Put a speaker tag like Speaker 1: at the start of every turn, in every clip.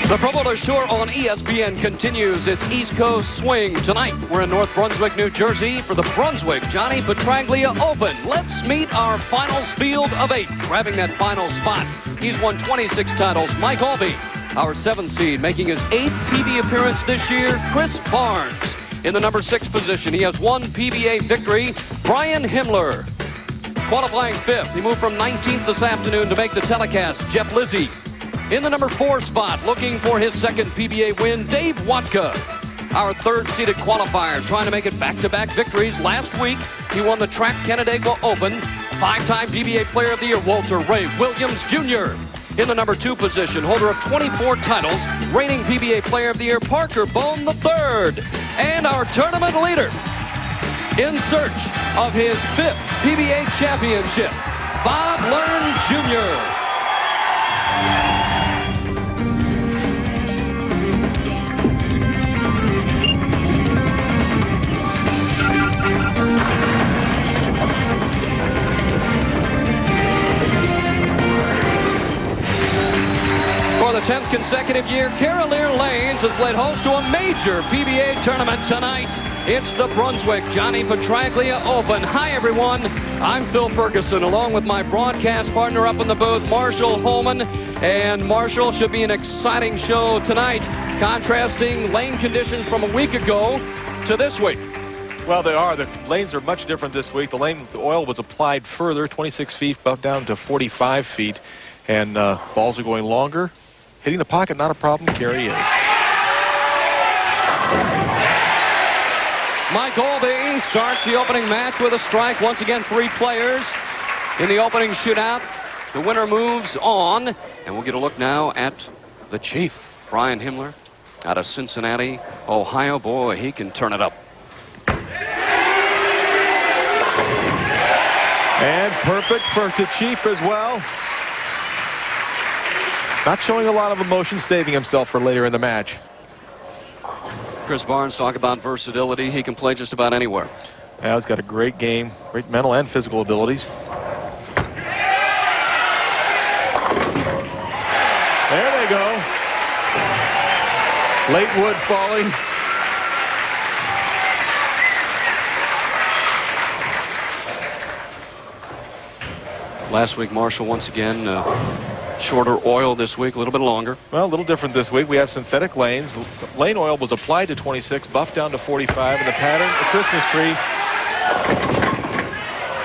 Speaker 1: The Pro Bowlers Tour on ESPN continues its East Coast swing. Tonight, we're in North Brunswick, New Jersey for the Brunswick Johnny Petraglia Open. Let's meet our finals field of 8. Grabbing that final spot, he's won 26 titles. Mike Aulby, our 7th seed, making his 8th TV appearance this year. Chris Barnes in the number 6 position. He has 1 PBA victory. Brian Himmler qualifying 5th. He moved from 19th this afternoon to make the telecast. Jeff Lizzi in the number 4 spot, looking for his 2nd PBA win. Dave Vodka, our 3rd-seeded qualifier, trying to make it back-to-back victories. Last week, he won the Track Canandaigua Open. 5-time PBA Player of the Year, Walter Ray Williams Jr. In the number 2 position, holder of 24 titles, reigning PBA Player of the Year, Parker Bohn III. And our tournament leader, in search of his 5th PBA championship, Bob Learn Jr. For the 10th consecutive year, Carolier Lanes has played host to a major PBA tournament tonight. It's the Brunswick Johnny Petraglia Open. Hi, everyone. I'm Phil Ferguson, along with my broadcast partner up in the booth, Marshall Holman. And Marshall, should be an exciting show tonight, contrasting lane conditions from a week ago to this week.
Speaker 2: Well, they are. The lanes are much different this week. The oil was applied further, 26 feet, bumped down to 45 feet. And balls are going longer. Hitting the pocket, not a problem. Carey is.
Speaker 1: Mike Aulby starts the opening match with a strike. Once again, 3 players in the opening shootout. The winner moves on. And we'll get a look now at the chief, Brian Himmler, out of Cincinnati, Ohio. Boy, he can turn it up.
Speaker 2: And perfect for the chief as well. Not showing a lot of emotion, saving himself for later in the match.
Speaker 1: Chris Barnes, talk about versatility. He can play just about anywhere.
Speaker 2: Yeah, he's got a great game, great mental and physical abilities. There they go. Late wood falling.
Speaker 1: Last week, Marshall once again shorter oil this week, a little bit longer.
Speaker 2: Well, a little different this week. We have synthetic lanes. Lane oil was applied to 26, buffed down to 45, and the pattern, the Christmas tree.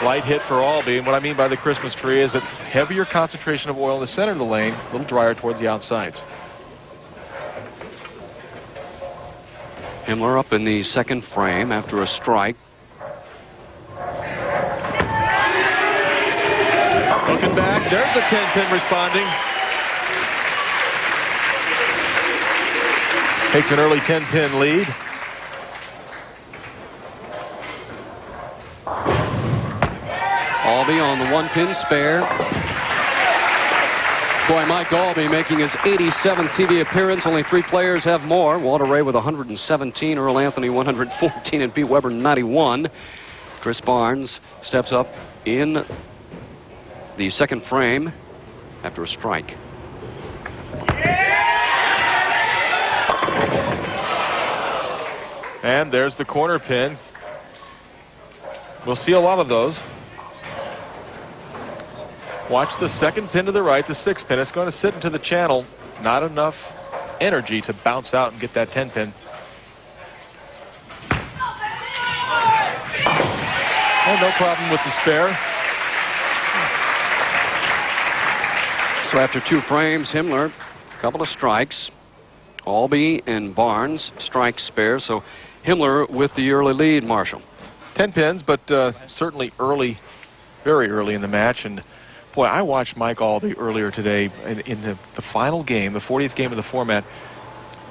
Speaker 2: Light hit for Aulby, and what I mean by the Christmas tree is that heavier concentration of oil in the center of the lane, a little drier towards the outsides.
Speaker 1: Himmler up in the 2nd frame after a strike.
Speaker 2: Looking back, there's the 10-pin responding. Takes an early 10-pin lead.
Speaker 1: Aulby on the 1-pin spare. Boy, Mike Aulby making his 87th TV appearance. Only 3 players have more. Walter Ray with 117, Earl Anthony 114, and Pete Weber 91. Chris Barnes steps up in the 2nd frame after a strike.
Speaker 2: And there's the corner pin. We'll see a lot of those. Watch the 2nd pin to the right, the 6th pin. It's going to sit into the channel. Not enough energy to bounce out and get that 10 pin. Oh, no problem with the spare.
Speaker 1: So after 2 frames, Himmler, a couple of strikes. Aulby and Barnes, strike spare. So Himmler with the early lead, Marshall.
Speaker 2: 10 pins, but certainly early, very early in the match. And boy, I watched Mike Aulby earlier today in the final game, the 40th game of the format,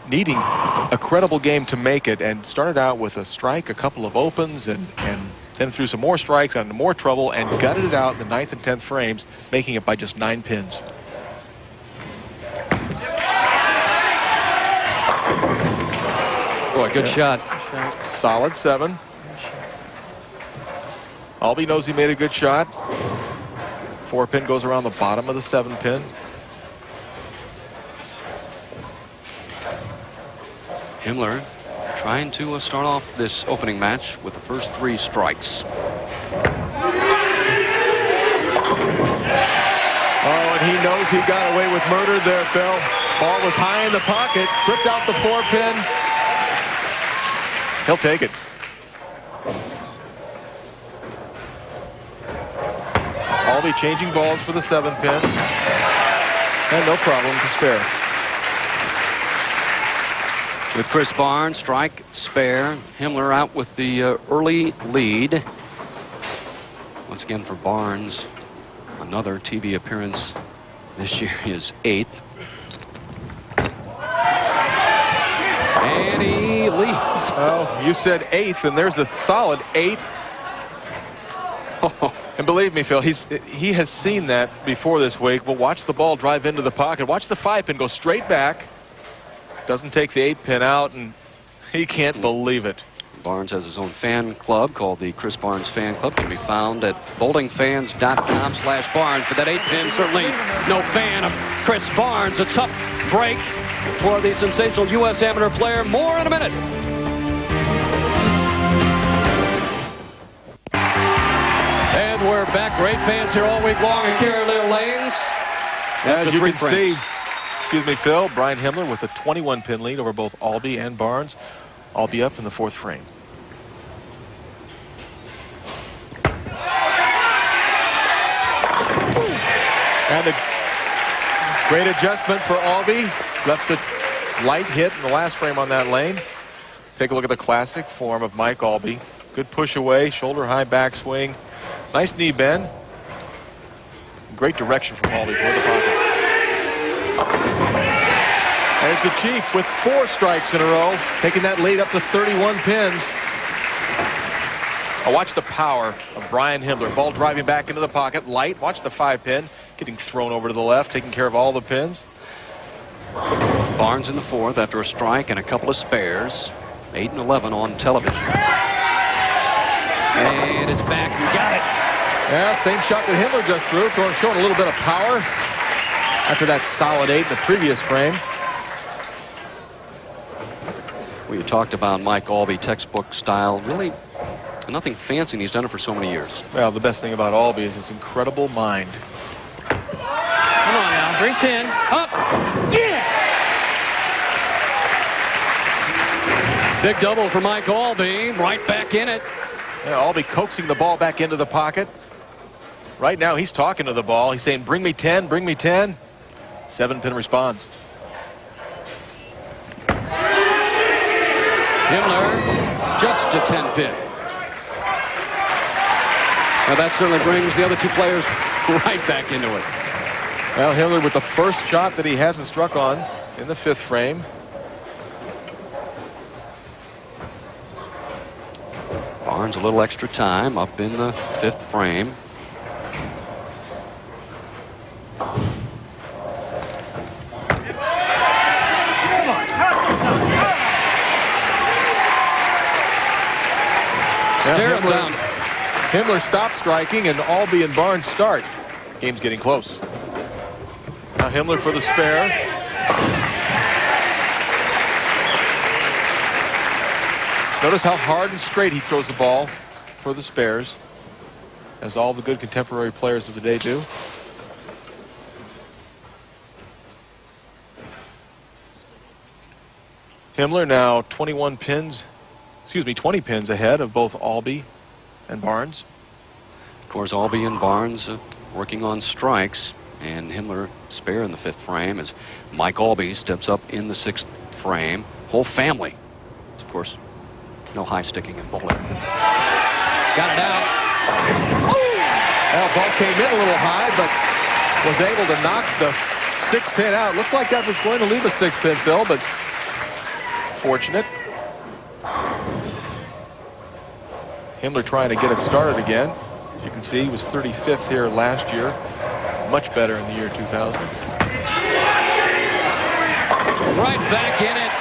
Speaker 2: needing a credible game to make it, and started out with a strike, a couple of opens, and then threw some more strikes, got into more trouble, and gutted it out in the 9th and 10th frames, making it by just 9 pins.
Speaker 1: Boy, good shot.
Speaker 2: Solid 7. Aulby knows he made a good shot. 4-pin goes around the bottom of the 7-pin.
Speaker 1: Himmler trying to start off this opening match with the first 3 strikes.
Speaker 2: Oh, and he knows he got away with murder there, Phil. Ball was high in the pocket, tripped out the 4-pin. He'll take it. Aulby changing balls for the 7-pin. And no problem to spare.
Speaker 1: With Chris Barnes, strike, spare. Himmler out with the early lead. Once again for Barnes, another TV appearance this year, his 8th. And he leads.
Speaker 2: Oh, you said 8th, and there's a solid 8. And believe me, Phil, he has seen that before this week. But watch the ball drive into the pocket. Watch the 5-pin go straight back. Doesn't take the 8-pin out, and he can't believe it.
Speaker 1: Barnes has his own fan club called the Chris Barnes Fan Club. Can be found at bowlingfans.com/Barnes. But that 8-pin, certainly no fan of Chris Barnes. A tough break for the sensational U.S. amateur player. More in a minute. And we're back. Great fans here all week long at Carolier Lanes.
Speaker 2: As you can see, excuse me, Phil, Brian Himmler with a 21-pin lead over both Aulby and Barnes. Aulby up in the 4th frame. And a great adjustment for Aulby. Left the light hit in the last frame on that lane. Take a look at the classic form of Mike Aulby. Good push away, shoulder high backswing. Nice knee bend. Great direction from Aulby toward the pocket. There's the Chief with 4 strikes in a row, taking that lead up to 31 pins. Now watch the power of Brian Himmler. Ball driving back into the pocket. Light. Watch the 5-pin. Getting thrown over to the left, taking care of all the pins.
Speaker 1: Barnes in the 4th after a strike and a couple of spares. 8 and 11 on television. And it's back. You got it.
Speaker 2: Yeah, same shot that Himmler just threw. Showing a little bit of power after that solid 8 in the previous frame.
Speaker 1: We talked about Mike Aulby, textbook style. Really nothing fancy, and he's done it for so many years.
Speaker 2: Well, the best thing about Aulby is his incredible mind.
Speaker 1: Come on now, bring 10. Up. Yeah! Big double for Mike Aulby. Right back in it.
Speaker 2: Yeah, Aulby coaxing the ball back into the pocket. Right now, he's talking to the ball. He's saying, bring me 10, bring me 10. 7-pin response.
Speaker 1: Himmler, just a 10-pin. Now that certainly brings the other 2 players right back into it.
Speaker 2: Well, Himmler with the first shot that he hasn't struck on in the 5th frame.
Speaker 1: Barnes a little extra time up in the 5th frame. Stare him down.
Speaker 2: Himmler stopped striking, and Aulby and Barnes start. Game's getting close. Now Himmler for the spare. Notice how hard and straight he throws the ball for the spares, as all the good contemporary players of the day do. Himmler now 20 pins ahead of both Aulby and Barnes.
Speaker 1: Of course, Aulby and Barnes working on strikes, and Himmler spare in the 5th frame as Mike Aulby steps up in the 6th frame. Whole family. Of course, no high sticking in bowling. Got it out.
Speaker 2: Well, ball came in a little high, but was able to knock the 6-pin out. Looked like that was going to leave a 6-pin, Phil, but fortunate. Himmler trying to get it started again. As you can see, he was 35th here last year. Much better in the year 2000.
Speaker 1: Right back in it.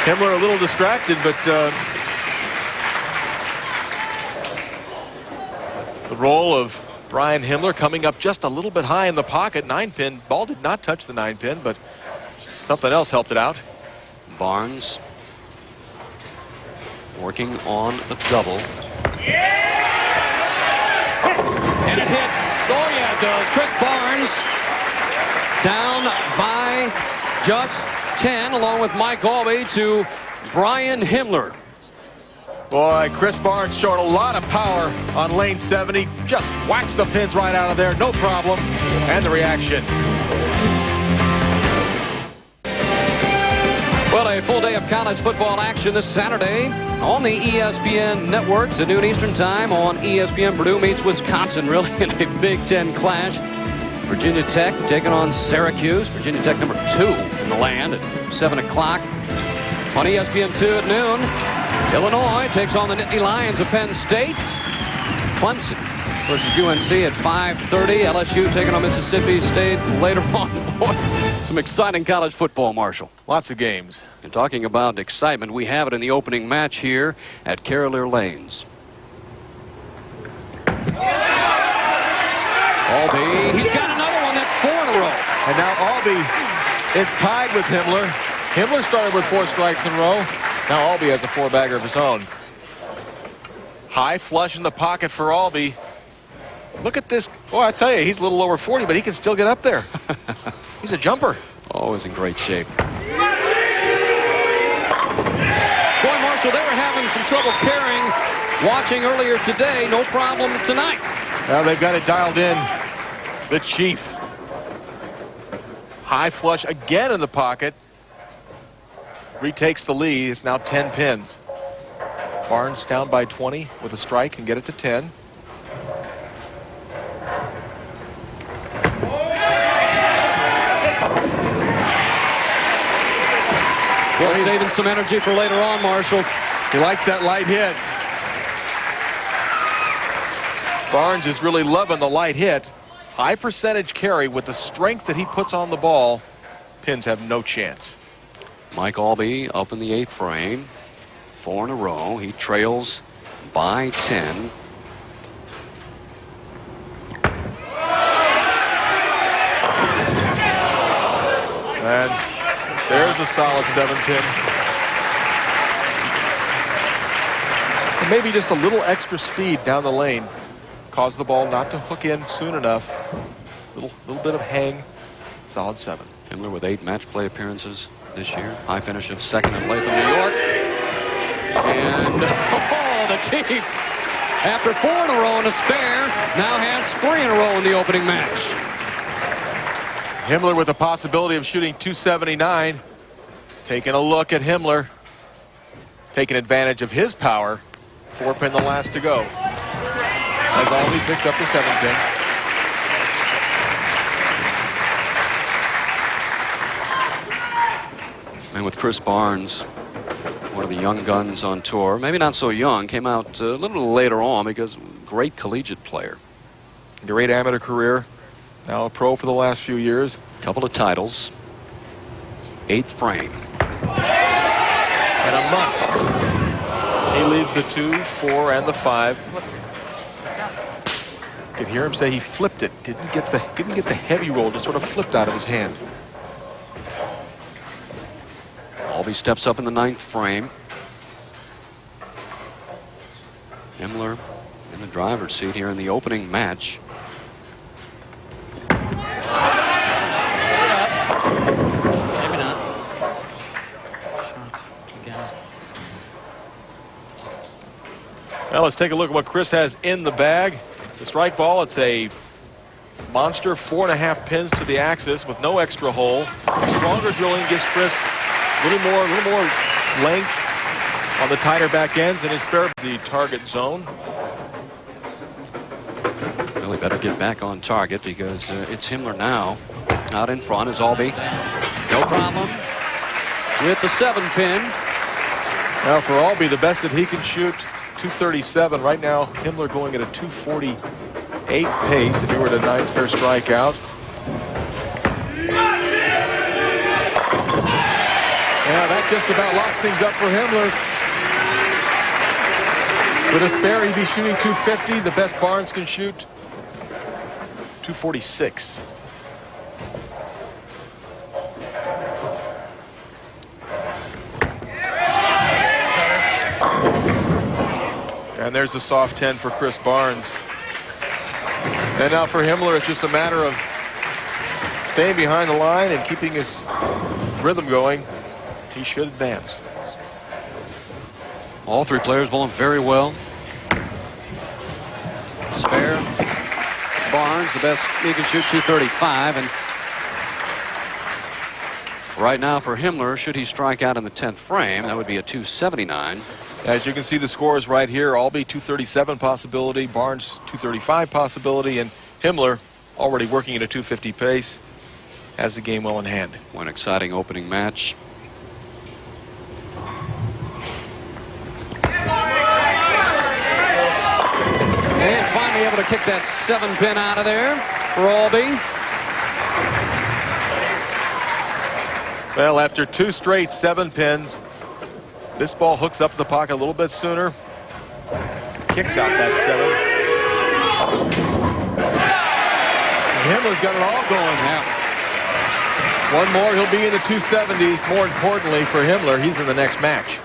Speaker 2: Himmler a little distracted, but the roll of Brian Himmler coming up just a little bit high in the pocket. 9-pin. Ball did not touch the 9-pin, but Something else helped it out.
Speaker 1: Barnes working on a double. And it hits. Oh, yeah, it does. Chris Barnes down by just 10, along with Mike Aulby, to Brian Himmler.
Speaker 2: Boy, Chris Barnes showed a lot of power on lane 70. Just whacks the pins right out of there. No problem. And the reaction.
Speaker 1: Well, a full day of college football action this Saturday on the ESPN networks at noon Eastern time on ESPN. Purdue meets Wisconsin, really in a Big Ten clash. Virginia Tech taking on Syracuse. Virginia Tech number 2 in the land at 7 o'clock. On ESPN 2 at noon, Illinois takes on the Nittany Lions of Penn State. Clemson versus UNC at 5:30. LSU taking on Mississippi State later on. Boy, some exciting college football, Marshall.
Speaker 2: Lots of games.
Speaker 1: And talking about excitement, we have it in the opening match here at Carolier Lanes. Aulby, he's got another one. That's 4 in a row.
Speaker 2: And now Aulby is tied with Himmler. Himmler started with 4 strikes in a row. Now Aulby has a 4-bagger of his own. High flush in the pocket for Aulby. Look at this. Oh, I tell you, he's a little over 40, but he can still get up there. He's a jumper.
Speaker 1: Always in great shape. Boy, Marshall, they were having some trouble carrying. Watching earlier today, no problem tonight.
Speaker 2: Well, they've got it dialed in. The Chief. High flush again in the pocket. Retakes the lead. It's now 10 pins. Barnes down by 20 with a strike and get it to 10.
Speaker 1: Well, saving some energy for later on, Marshall.
Speaker 2: He likes that light hit. Barnes is really loving the light hit. High percentage carry with the strength that he puts on the ball. Pins have no chance.
Speaker 1: Mike Aulby up in the 8th frame. 4 in a row. He trails by 10.
Speaker 2: And there's a solid 7-pin. And maybe just a little extra speed down the lane caused the ball not to hook in soon enough. Little bit of hang. Solid 7.
Speaker 1: Himmler with 8 match play appearances this year. High finish of 2nd in Latham, New York. And the Chief, after 4 in a row and a spare, now has 3 in a row in the opening match.
Speaker 2: Himmler with the possibility of shooting 279. Taking a look at Himmler. Taking advantage of his power. 4-pin the last to go. As Aulby picks up the 7-pin.
Speaker 1: And with Chris Barnes, one of the young guns on tour, maybe not so young, came out a little later on because great collegiate player.
Speaker 2: Great amateur career. Now a pro for the last few years.
Speaker 1: Couple of titles. 8th frame.
Speaker 2: And a must. He leaves the 2, 4, and the 5. You could hear him say he flipped it. Didn't get the heavy roll. Just sort of flipped out of his hand.
Speaker 1: Aulby steps up in the 9th frame. Himmler in the driver's seat here in the opening match.
Speaker 3: Maybe not.
Speaker 2: Well, let's take a look at what Chris has in the bag. The strike ball, it's a monster 4.5 pins to the axis with no extra hole. Stronger drilling gives Chris a little more length on the tighter back ends and his spare the target zone.
Speaker 1: Really better get back on target because it's Himmler now. Out in front is Aulby. No problem with the 7-pin.
Speaker 2: Now for Aulby, the best that he can shoot, 237. Right now, Himmler going at a 248 pace if he were to 9 spare strikeout. Yeah, that just about locks things up for Himmler. With a spare, he'd be shooting 250. The best Barnes can shoot 246. and there's the soft 10 for Chris Barnes. And now for Himmler, it's just a matter of staying behind the line and keeping his rhythm going. He should advance.
Speaker 1: All three players bowling very well. Spare. Barnes, the best he can shoot, 235. And right now for Himmler, should he strike out in the 10th frame, that would be a 279.
Speaker 2: As you can see, the scores right here. Aulby 237 possibility, Barnes 235 possibility, and Himmler already working at a 250 pace. Has the game well in hand.
Speaker 1: One exciting opening match. And finally able to kick that 7-pin out of there for Aulby.
Speaker 2: Well, after 2 straight 7-pins, this ball hooks up the pocket a little bit sooner. Kicks out that 7. And Himmler's got it all going now. One more, he'll be in the 270s. More importantly for Himmler, he's in the next match.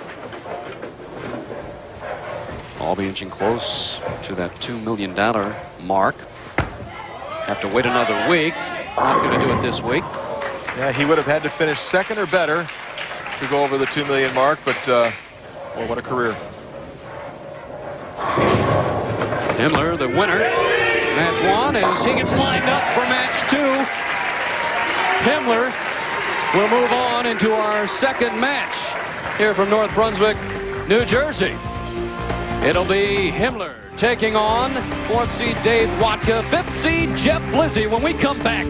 Speaker 1: Aulby inching close to that $2 million mark. Have to wait another week. Not going to do it this week.
Speaker 2: Yeah, he would have had to finish second or better to go over the 2 million mark, but well, what a career.
Speaker 1: Himmler, the winner. Match 1 as he gets lined up for match 2. Himmler will move on into our second match here from North Brunswick, New Jersey. It'll be Himmler taking on 4th seed Dave Vodka, 5th seed Jeff Lizzi when we come back.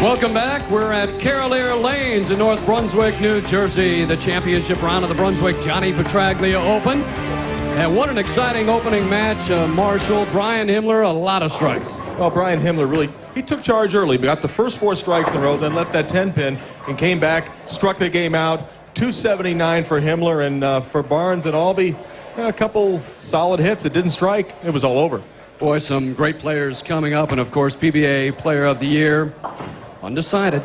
Speaker 1: Welcome back. We're at Carolier Lanes in North Brunswick, New Jersey. The championship round of the Brunswick Johnny Petraglia Open. And what an exciting opening match. Marshall, Brian Himmler, a lot of strikes.
Speaker 4: Well, Brian Himmler really, he took charge early, but got the first 4 strikes in a row, then left that 10-pin and came back, struck the game out. 279 for Himmler, and for Barnes and Aulby, a couple solid hits. It didn't strike. It was all over.
Speaker 1: Boy, some great players coming up, and of course, PBA Player of the Year, undecided.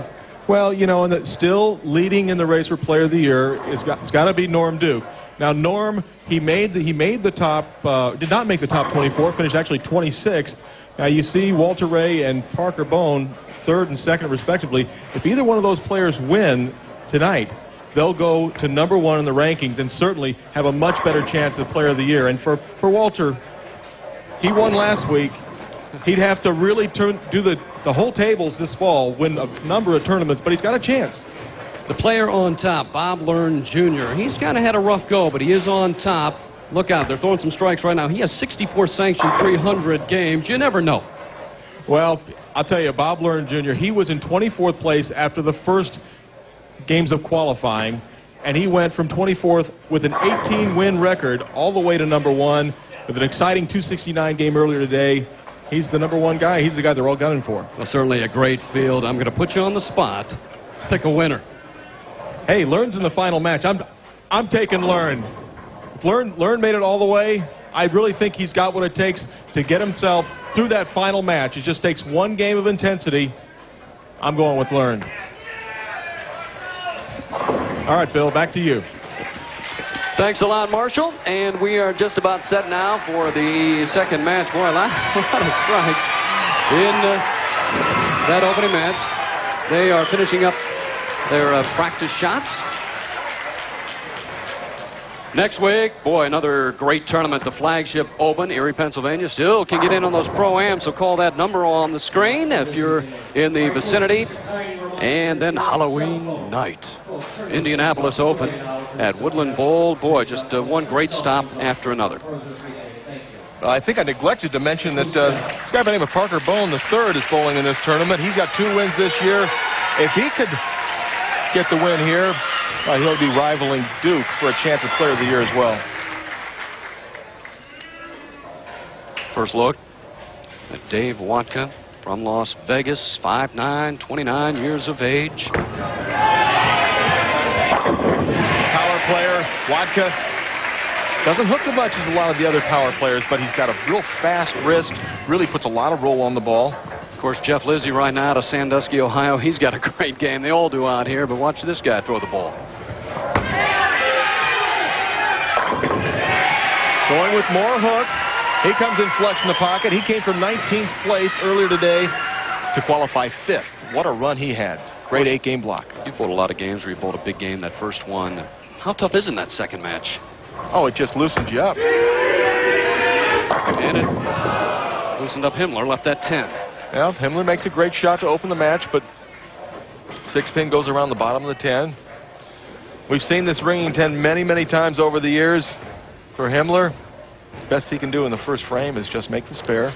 Speaker 4: Well, you know, and still leading in the race for Player of the Year it's got to be Norm Duke. Now, Norm, he made the top, did not make the top 24, finished actually 26th. Now, you see Walter Ray and Parker Bohn, 3rd and 2nd respectively. If either one of those players win tonight, they'll go to #1 in the rankings and certainly have a much better chance of Player of the Year. And for Walter, he won last week. He'd have to really do the whole tables this fall, win a number of tournaments, but he's got a chance.
Speaker 1: The player on top, Bob Learn Jr. He's kind of had a rough go, but he is on top. Look out, they're throwing some strikes right now. He has 64 sanctioned 300 games. You never know.
Speaker 4: Well, I'll tell you, Bob Learn Jr., he was in 24th place after the first games of qualifying, and he went from 24th with an 18-win record all the way to #1 with an exciting 269 game earlier today. He's the #1 guy. He's the guy they're all gunning for.
Speaker 1: Well, certainly a great field. I'm going to put you on the spot. Pick a winner.
Speaker 4: Hey, Learn's in the final match. I'm taking Learn. If Learn made it all the way, I really think he's got what it takes to get himself through that final match. It just takes one game of intensity. I'm going with Learn. All right, Phil, back to you.
Speaker 1: Thanks a lot, Marshall. And we are just about set now for the second match. Boy, a lot of strikes in that opening match. They are finishing up their practice shots. Next week, boy, another great tournament, the Flagship Open, Erie, Pennsylvania. Still can get in on those Pro-Ams, so call that number on the screen if you're in the vicinity. And then Halloween night, Indianapolis Open at Woodland Bowl. Boy, just one great stop after another.
Speaker 2: I think I neglected to mention that this guy by the name of Parker Bohn, the 3rd, is bowling in this tournament. He's got 2 wins this year. If he could get the win here, he'll be rivaling Duke for a chance at Player of the Year as well.
Speaker 1: First look at Dave Vodka from Las Vegas, 5'9", 29 years of age.
Speaker 2: Power player, Vodka doesn't hook as much as a lot of the other power players, but he's got a real fast wrist, really puts a lot of roll on the ball.
Speaker 1: Of course, Jeff Lizzi right now out of Sandusky, Ohio. He's got a great game. They all do out here, but watch this guy throw the ball.
Speaker 2: Going with more hook. He comes in flush in the pocket. He came from 19th place earlier today to qualify 5th. What a run he had. Great 8-game block.
Speaker 1: You bowled a lot of games where you bowled a big game that first one. How tough isn't that second match?
Speaker 2: Oh, it just loosens you up.
Speaker 1: And it loosened up Himmler, left that 10.
Speaker 2: Well, Himmler makes a great shot to open the match, but 6-pin goes around the bottom of the 10. We've seen this ringing 10 many, many times over the years. For Himmler, the best he can do in the first frame is just make the spare.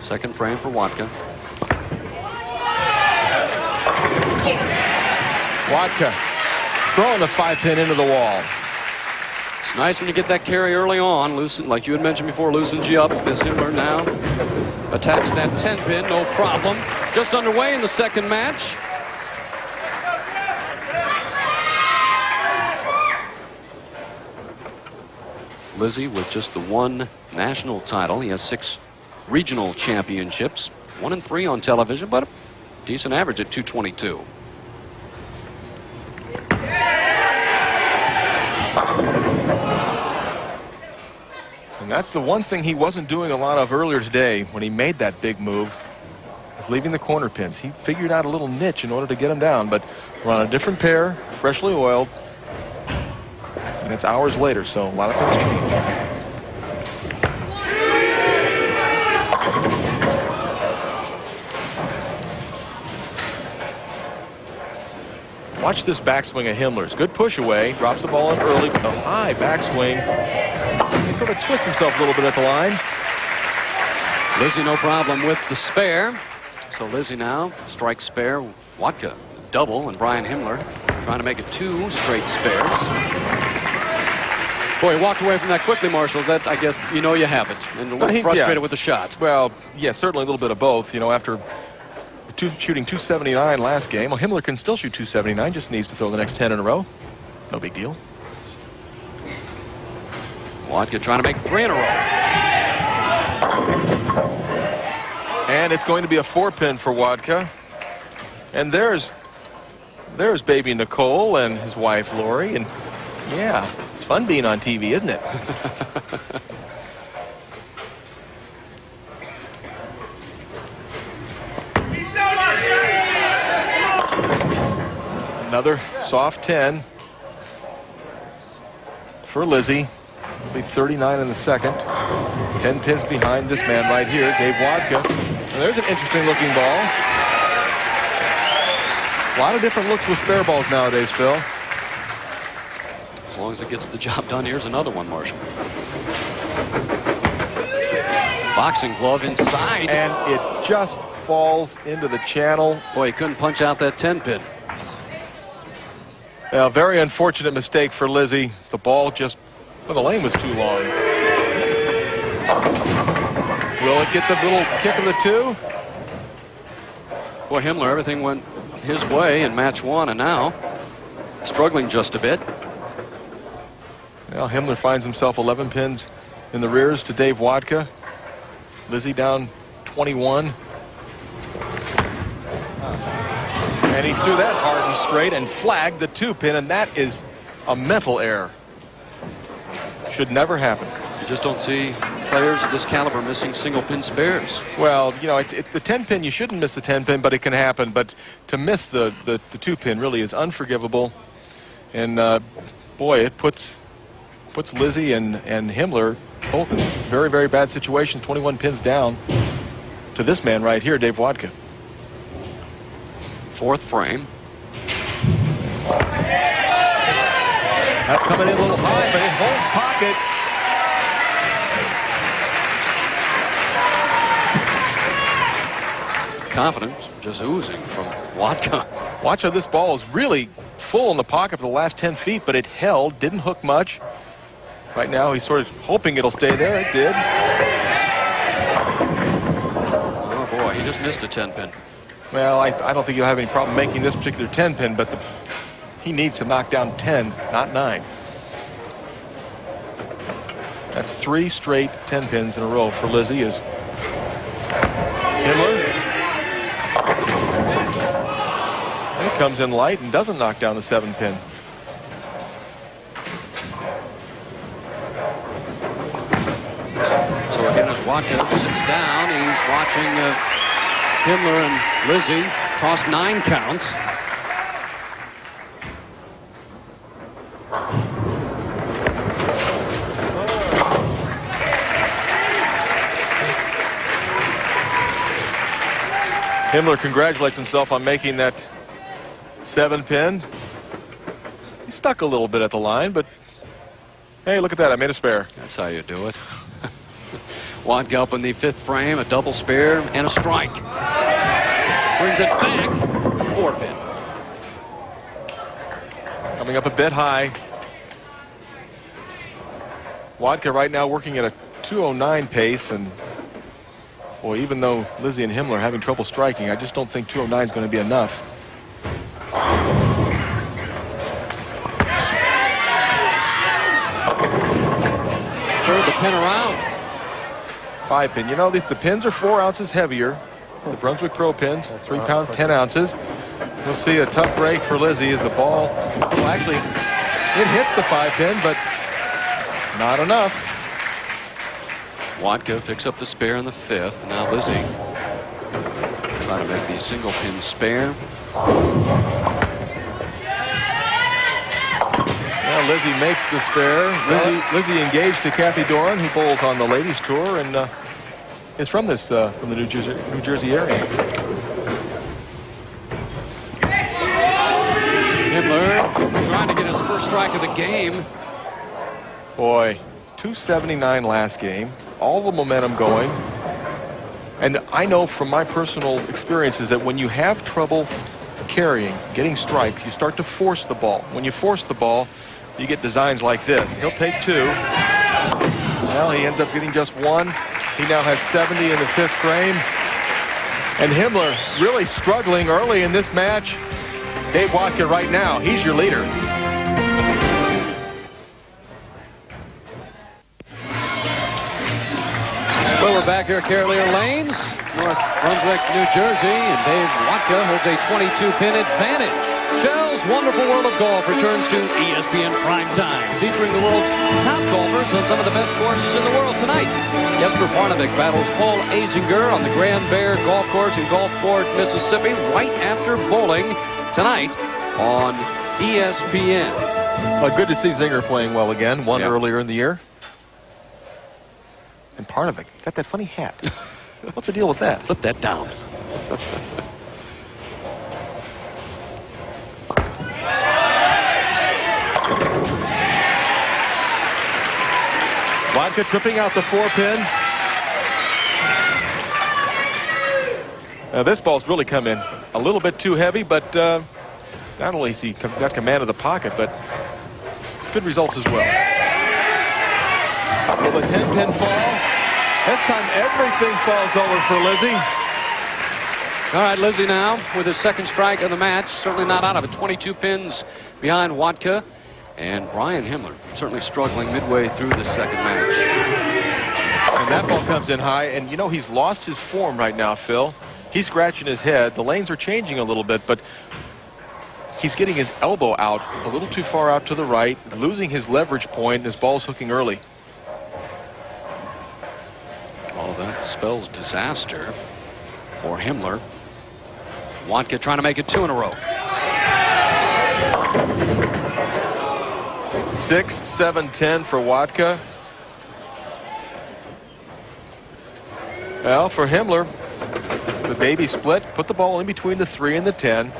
Speaker 1: Second frame for Vodka.
Speaker 2: Vodka throwing the 5-pin into the wall.
Speaker 1: It's nice when you get that carry early on. Loosen, like you had mentioned before, loosens you up. This Himmler now attacks that 10-pin, no problem. Just underway in the second match. Lizzi with just the one national title. He has 6 regional championships, 1 and 3 on television, but a decent average at 222.
Speaker 2: And that's the one thing he wasn't doing a lot of earlier today when he made that big move, was leaving the corner pins. He figured out a little niche in order to get them down, but we're on a different pair, freshly oiled, and it's hours later, so a lot of things change. Watch this backswing of Himmler's. Good push away, drops the ball in early with a high backswing. He sort of twists himself a little bit at the line.
Speaker 1: Lizzi no problem with the spare. So Lizzi now strikes spare. Vodka double, and Brian Himmler trying to make it 2 straight spares. Boy, he walked away from that quickly, Marshall. That, I guess, you know you have it. And a little frustrated with the shot.
Speaker 2: Well, yeah, certainly a little bit of both. You know, after shooting 279 last game, well, Himmler can still shoot 279, just needs to throw the next 10 in a row. No big deal.
Speaker 1: Vodka trying to make 3 in a row.
Speaker 2: And it's going to be a 4-pin for Vodka. And there's baby Nicole and his wife Lori, and yeah, it's fun being on TV, isn't it? Another soft 10 for Lizzi. Be 39 in the second. 10 pins behind this man right here, Dave Vodka. And there's an interesting looking ball. A lot of different looks with spare balls nowadays, Phil.
Speaker 1: As long as it gets the job done. Here's another one, Marshall. Boxing glove inside.
Speaker 2: And it just falls into the channel.
Speaker 1: Boy, he couldn't punch out that 10-pin.
Speaker 2: Well, very unfortunate mistake for Lizzi. The ball just, well, the lane was too long. Will it get the little kick of the 2?
Speaker 1: Boy, Himmler, everything went his way in match 1, and now struggling just a bit.
Speaker 2: Well, Himmler finds himself 11 pins in the rears to Dave Vodka. Lizzi down 21. And he threw that hard and straight and flagged the 2-pin, and that is a mental error. Should never happen.
Speaker 1: You just don't see players of this caliber missing single-pin spares.
Speaker 2: Well, you know, the 10-pin, you shouldn't miss the 10-pin, but it can happen. But to miss the 2-pin really is unforgivable. And, boy, it puts Lizzi and Himmler both in very, very bad situations. 21 pins down to this man right here, Dave Vodka.
Speaker 1: 4th frame.
Speaker 2: That's coming in a little high, but it holds pocket.
Speaker 1: Confidence just oozing from Vodka.
Speaker 2: Watch how this ball is really full in the pocket for the last 10 feet, but it held, didn't hook much. Right now, he's sort of hoping it'll stay there. It did.
Speaker 1: Oh, boy, he just missed a 10-pin.
Speaker 2: Well, I don't think he'll have any problem making this particular 10-pin, but he needs to knock down 10, not 9. That's 3 straight 10-pins in a row for Lizzi as Himmler. And it comes in light and doesn't knock down the 7-pin.
Speaker 1: So again, as Vodka sits down, he's watching Himmler and Lizzi toss 9 counts.
Speaker 2: Himmler congratulates himself on making that 7-pin. He stuck a little bit at the line, but hey, look at that. I made a spare.
Speaker 1: That's how you do it. Vodka up in the 5th frame, a double spare, and a strike. Brings it back, 4-pin.
Speaker 2: Coming up a bit high. Vodka right now working at a 209 pace, and boy, even though Lizzi and Himmler are having trouble striking, I just don't think 209 is going to be enough.
Speaker 1: Turn the pin around.
Speaker 2: 5-pin. You know, the pins are 4 ounces heavier. The Brunswick Pro pins, 3 pounds, 10 ounces. We'll see a tough break for Lizzi as the ball, well, actually, it hits the 5-pin, but not enough.
Speaker 1: Vodka picks up the spare in the 5th. And now Lizzi try to make the single pin spare.
Speaker 2: Well, Lizzi makes the spare. Lizzi engaged to Kathy Doran, who bowls on the ladies tour and is from the New Jersey area.
Speaker 1: Himmler trying to get his first strike of the game.
Speaker 2: Boy, 279 last game. All the momentum going. And I know from my personal experiences that when you have trouble carrying, getting strikes, you start to force the ball. When you force the ball, you get designs like this. He'll take 2. Well, he ends up getting just 1. He now has 70 in the 5th frame. And Himmler really struggling early in this match. Dave Vodka right now, he's your leader.
Speaker 1: Well, we're back here at Carolier Lanes, North Brunswick, New Jersey, and Dave Vodka holds a 22-pin advantage. Shell's Wonderful World of Golf returns to ESPN Prime Time, featuring the world's top golfers on some of the best courses in the world tonight. Jesper Parnevik battles Paul Azinger on the Grand Bear Golf Course in Gulfport, Mississippi, right after bowling tonight on ESPN.
Speaker 2: Good to see Zinger playing well again. Won
Speaker 1: Yeah.
Speaker 2: earlier in the year. And Parnevik got that funny hat. What's the deal with that?
Speaker 1: Put that down.
Speaker 2: Vodka tripping out the 4-pin. Now this ball's really come in a little bit too heavy, but not only has he got command of the pocket, but good results as well. Will the 10-pin fall? This time everything falls over for Lizzi.
Speaker 1: All right, Lizzi now with his 2nd strike of the match. Certainly not out of it. 22 pins behind Vodka. And Brian Himmler certainly struggling midway through the 2nd match.
Speaker 2: And that ball comes in high, and you know he's lost his form right now, Phil. He's scratching his head. The lanes are changing a little bit, but he's getting his elbow out a little too far out to the right, losing his leverage point, and his ball's hooking early.
Speaker 1: All of that spells disaster for Himmler. Vodka trying to make it 2 in a row.
Speaker 2: 6, 7, 10 for Vodka. Well, for Himmler, the baby split, put the ball in between the 3 and the 10.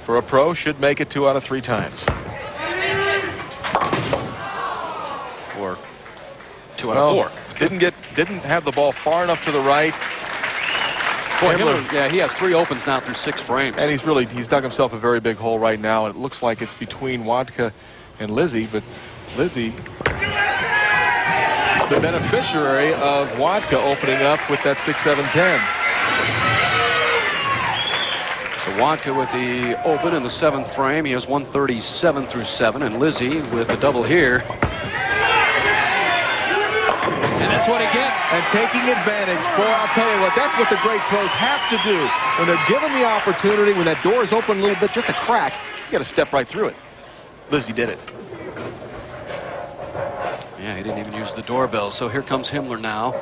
Speaker 2: For a pro, should make it 2 out of 3 times.
Speaker 1: Or 2 out of 4.
Speaker 2: Didn't have the ball far enough to the right.
Speaker 1: Boy, Himmler, yeah, he has 3 opens now through 6 frames.
Speaker 2: And he's dug himself a very big hole right now. It looks like it's between Vodka and Lizzi, but Lizzi, the beneficiary of Vodka opening up with that 6, 7, 10.
Speaker 1: So Vodka with the open in the 7th frame. He has 137 through 7, and Lizzi with the double here. And That's what he gets.
Speaker 2: And taking advantage. Boy, I'll tell you what, that's what the great pros have to do. When they're given the opportunity, when that door is open a little bit, just a crack, you got to step right through it. Lizzi did it.
Speaker 1: Yeah, he didn't even use the doorbell. So here comes Himmler now.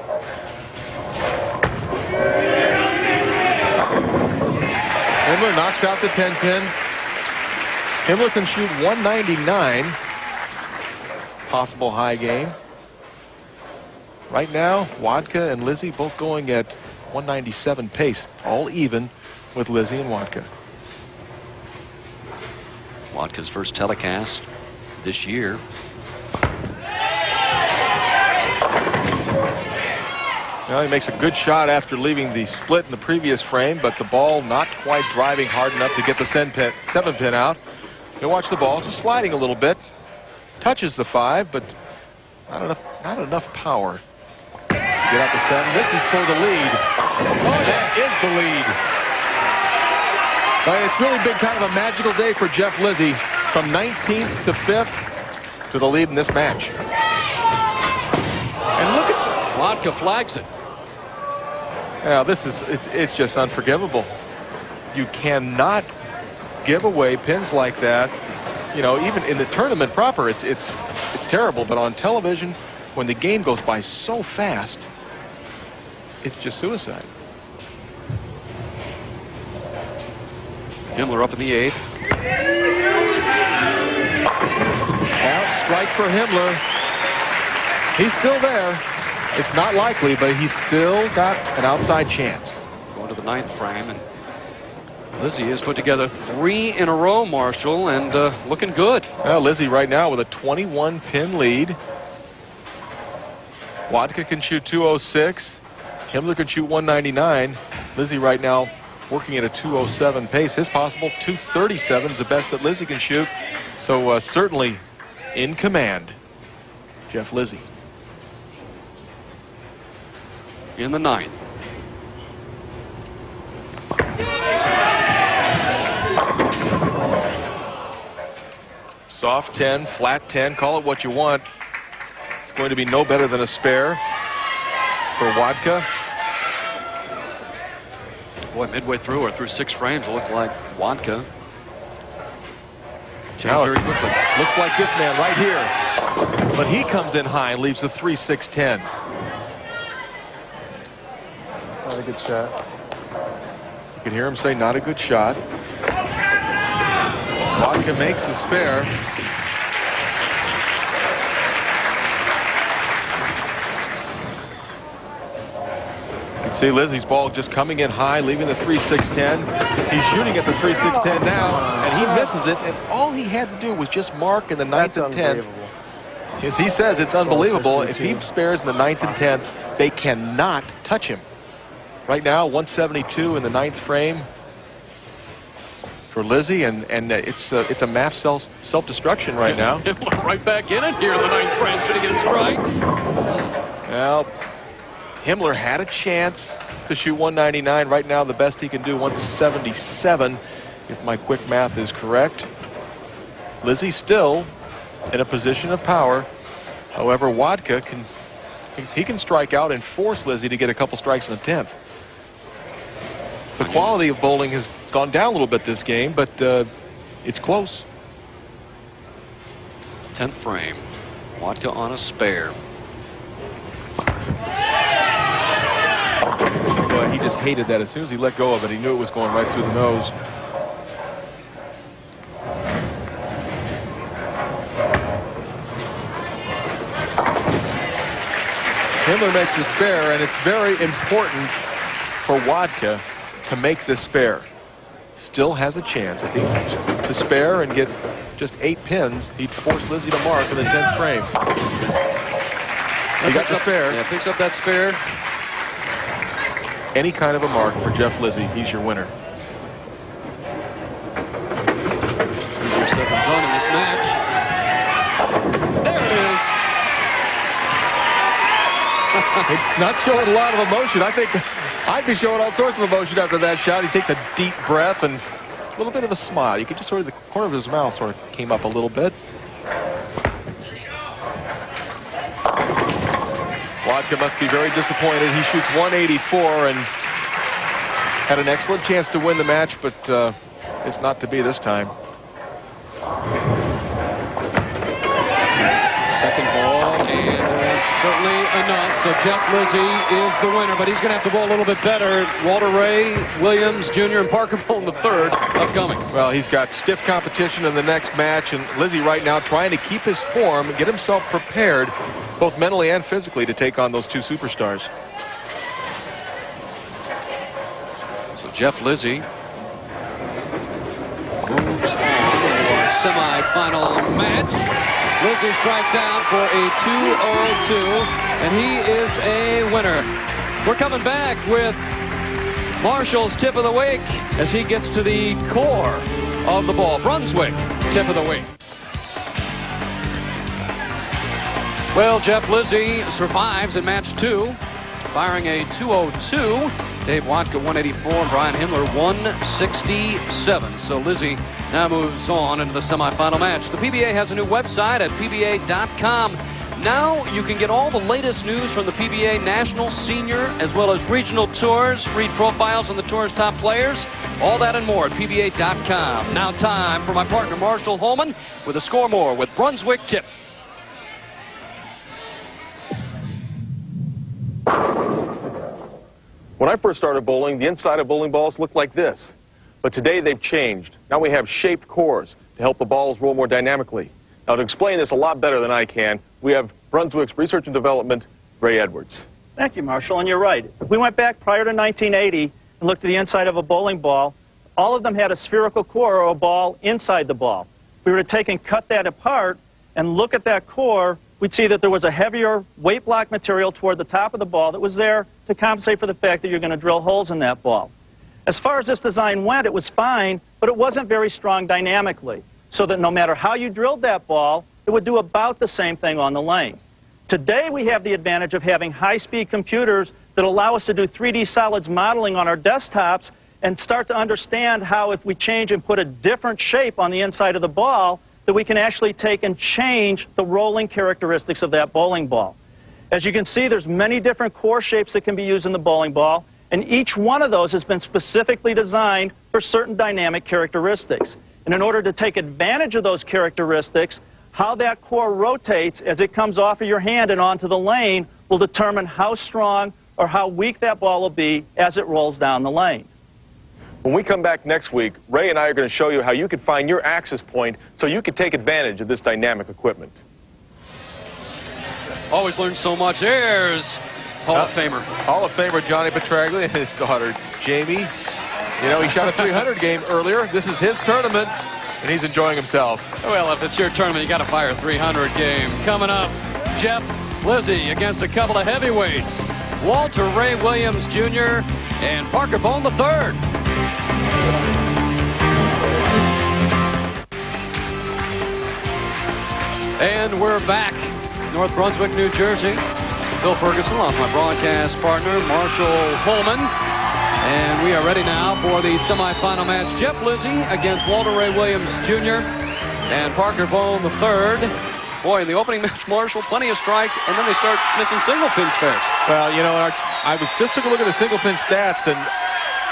Speaker 2: Himmler knocks out the 10-pin. Himmler can shoot 199. Possible high game. Right now, Vodka and Lizzi both going at 197 pace. All even with Lizzi and Vodka.
Speaker 1: Vodka's first telecast this year.
Speaker 2: Well, he makes a good shot after leaving the split in the previous frame, but the ball not quite driving hard enough to get the 7-pin out. You watch the ball, just sliding a little bit. Touches the 5, but not enough power. Get out the 7. This is for the lead. Oh, that is the lead. But it's really been kind of a magical day for Jeff Lizzi, from 19th to 5th to the lead in this match. And look at
Speaker 1: Vodka flags it.
Speaker 2: Yeah, it's just unforgivable. You cannot give away pins like that. You know, even in the tournament proper, it's terrible. But on television, when the game goes by so fast, it's just suicide.
Speaker 1: Himmler up in the 8th.
Speaker 2: Out strike for Himmler. He's still there. It's not likely, but he's still got an outside chance.
Speaker 1: Going to the 9th frame, and Lizzi has put together 3 in a row, Marshall, and looking good.
Speaker 2: Well, Lizzi right now with a 21-pin lead. Vodka can shoot 206. Himmler can shoot 199. Lizzi right now working at a 207 pace. His possible 237 is the best that Lizzi can shoot. So certainly in command, Jeff Lizzi.
Speaker 1: In the 9th.
Speaker 2: Soft 10, flat 10, call it what you want. It's going to be no better than a spare for Vodka.
Speaker 1: Boy, midway through or through 6 frames, it looked like Vodka changed
Speaker 2: Now
Speaker 1: very quickly.
Speaker 2: Looks like this man right here. But he comes in high and leaves the 3-6-10.
Speaker 4: Not a good shot.
Speaker 2: You can hear him say, not a good shot. Vodka makes the spare. You can see Lizzi's ball just coming in high, leaving the 3-6-10. He's shooting at the 3-6-10 now, and he misses it. And all he had to do was just mark in the 9th and 10th. As he says, it's unbelievable. If he spares in the 9th and 10th, they cannot touch him. Right now, 172 in the 9th frame for Lizzi, and it's a mass self-destruction right now.
Speaker 1: Right back in it here in the 9th frame. Should he get a strike?
Speaker 2: Well, Himmler had a chance to shoot 199. Right now, the best he can do, 177, if my quick math is correct. Lizzi still in a position of power. However, Vodka can strike out and force Lizzi to get a couple strikes in the 10th. The quality of bowling has gone down a little bit this game, but it's close.
Speaker 1: 10th frame. Vodka on a spare.
Speaker 2: Boy, he just hated that. As soon as he let go of it, he knew it was going right through the nose. Himmler makes a spare, and it's very important for Vodka to make this spare. Still has a chance, I think, to spare and get just 8 pins. He'd force Lizzi to mark in the 10th frame. He got the spare.
Speaker 1: Yeah, picks up that spare.
Speaker 2: Any kind of a mark for Jeff Lizzi, he's your winner.
Speaker 1: He's your 7th done in this match. There it is.
Speaker 2: Not showing a lot of emotion. I think I'd be showing all sorts of emotion after that shot. He takes a deep breath and a little bit of a smile. You could just sort of, the corner of his mouth sort of came up a little bit. Vodka must be very disappointed. He shoots 184 and had an excellent chance to win the match, but it's not to be this time.
Speaker 1: Second ball, and certainly enough. So Jeff Lizzi is the winner, but he's going to have to bowl a little bit better. Walter Ray Williams Jr. and Parker Bohn the third upcoming.
Speaker 2: Well, he's got stiff competition in the next match, and Lizzi right now trying to keep his form and get himself prepared, both mentally and physically, to take on those two superstars.
Speaker 1: So Jeff Lizzi moves on into our semifinal match. Lizzi strikes out for a 2-0-2, and he is a winner. We're coming back with Marshall's tip of the week as he gets to the core of the ball. Brunswick tip of the week. Well, Jeff Lizzi survives in match 2, firing a 2-0-2. Dave Vodka 184 and Brian Himmler 167. So Lizzi now moves on into the semifinal match. The PBA has a new website at pba.com. Now you can get all the latest news from the PBA National, Senior, as well as regional tours. Read profiles on the tour's top players. All that and more at pba.com. Now time for my partner Marshall Holman with a Score More with Brunswick Tip.
Speaker 5: When I first started bowling, the inside of bowling balls looked like this. But today they've changed. Now we have shaped cores to help the balls roll more dynamically. Now to explain this a lot better than I can, we have Brunswick's Research and Development, Ray Edwards.
Speaker 6: Thank you, Marshall, and you're right. If we went back prior to 1980 and looked at the inside of a bowling ball, all of them had a spherical core or a ball inside the ball. If we were to take and cut that apart and look at that core, we'd see that there was a heavier weight block material toward the top of the ball that was there to compensate for the fact that you're going to drill holes in that ball. As far as this design went, it was fine, but it wasn't very strong dynamically, so that no matter how you drilled that ball, it would do about the same thing on the lane. Today we have the advantage of having high-speed computers that allow us to do 3D solids modeling on our desktops and start to understand how if we change and put a different shape on the inside of the ball, that we can actually take and change the rolling characteristics of that bowling ball. As you can see, there's many different core shapes that can be used in the bowling ball, and each one of those has been specifically designed for certain dynamic characteristics. And in order to take advantage of those characteristics, how that core rotates as it comes off of your hand and onto the lane will determine how strong or how weak that ball will be as it rolls down the lane.
Speaker 5: When we come back next week, Ray and I are going to show you how you can find your axis point so you can take advantage of this dynamic equipment.
Speaker 1: Always learn so much. There's Hall of Famer.
Speaker 2: Hall of Famer Johnny Petraglia and his daughter Jamie. You know, he shot a 300 game earlier. This is his tournament, and he's enjoying himself.
Speaker 1: Well, if it's your tournament, you got to fire a 300 game. Coming up, Jeff Lizzi against a couple of heavyweights. Walter Ray Williams Jr. and Parker Bohn III. And we're back. North Brunswick, New Jersey. Bill Ferguson, along with my broadcast partner, Marshall Holman. And we are ready now for the semifinal match. Jeff Lizzi against Walter Ray Williams Jr. and Parker Bohn III. Boy, in the opening match, Marshall, plenty of strikes, and then they start missing single pin spares.
Speaker 2: Well, you know, I just took a look at the single pin stats, and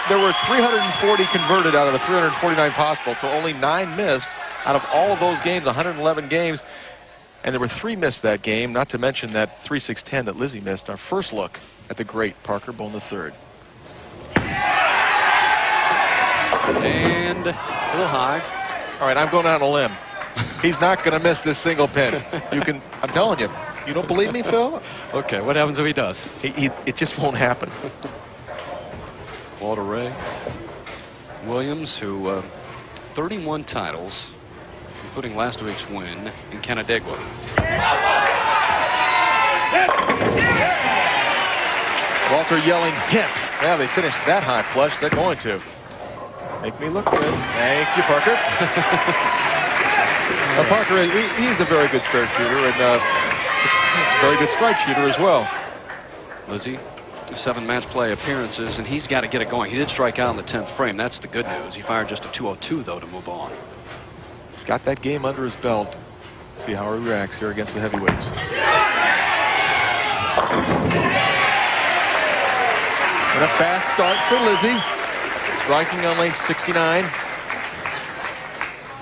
Speaker 2: there were 340 converted out of the 349 possible, so only 9 missed out of all of those games, 111 games. And there were 3 missed that game, not to mention that 3-6-10 that Lizzi missed. Our first look at the great Parker Bohn III.
Speaker 1: And a little high.
Speaker 2: All right, I'm going out on a limb. He's not going to miss this single pin. You can, I'm telling you. You don't believe me, Phil?
Speaker 1: Okay, what happens if he does?
Speaker 2: It just won't happen.
Speaker 1: Walter Ray Williams, who 31 titles, including last week's win in Canandaigua.
Speaker 2: Walter yelling hit. Yeah, they finished that hot flush. They're going to. Make me look good. Thank you, Parker. Parker, he's a very good spare shooter and very good strike shooter as well.
Speaker 1: Lizzi, 7 match play appearances, and he's got to get it going. He did strike out in the 10th frame. That's the good news. He fired just a 202, though, to move on.
Speaker 2: He's got that game under his belt. See how he reacts here against the heavyweights. And a fast start for Lizzi. Striking on lane 69.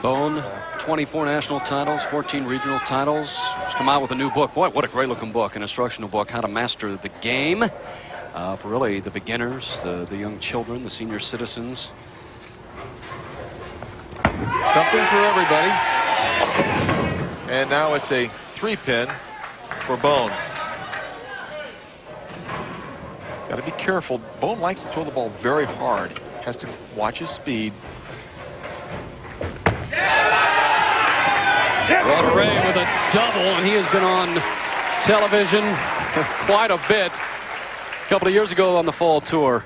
Speaker 1: Bohn, 24 national titles, 14 regional titles. He's come out with a new book. Boy, what a great looking book, an instructional book, How to Master the Game. For really the beginners, the young children, the senior citizens.
Speaker 2: Something for everybody. And now it's a 3-pin for Bohn. Got to be careful. Bohn likes to throw the ball very hard. Has to watch his speed.
Speaker 1: Walter Ray with a double, and he has been on television quite a bit. A couple of years ago on the fall tour.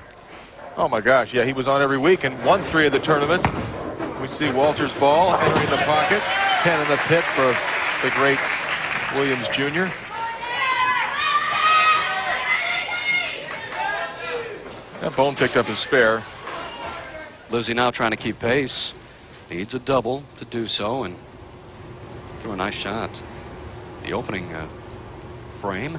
Speaker 2: Oh my gosh, yeah, he was on every week and won 3 of the tournaments. We see Walter's ball entering the pocket. 10 in the pit for the great Williams Jr. That Bohn picked up his spare.
Speaker 1: Lizzi now trying to keep pace. Needs a double to do so, and threw a nice shot. The opening frame.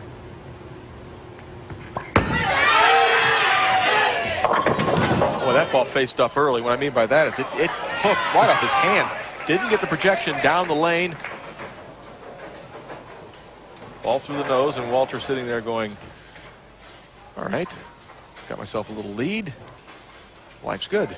Speaker 2: Boy, that ball faced up early. What I mean by that is it hooked right off his hand. Didn't get the projection down the lane. Ball through the nose, and Walter sitting there going, all right, got myself a little lead. Life's good.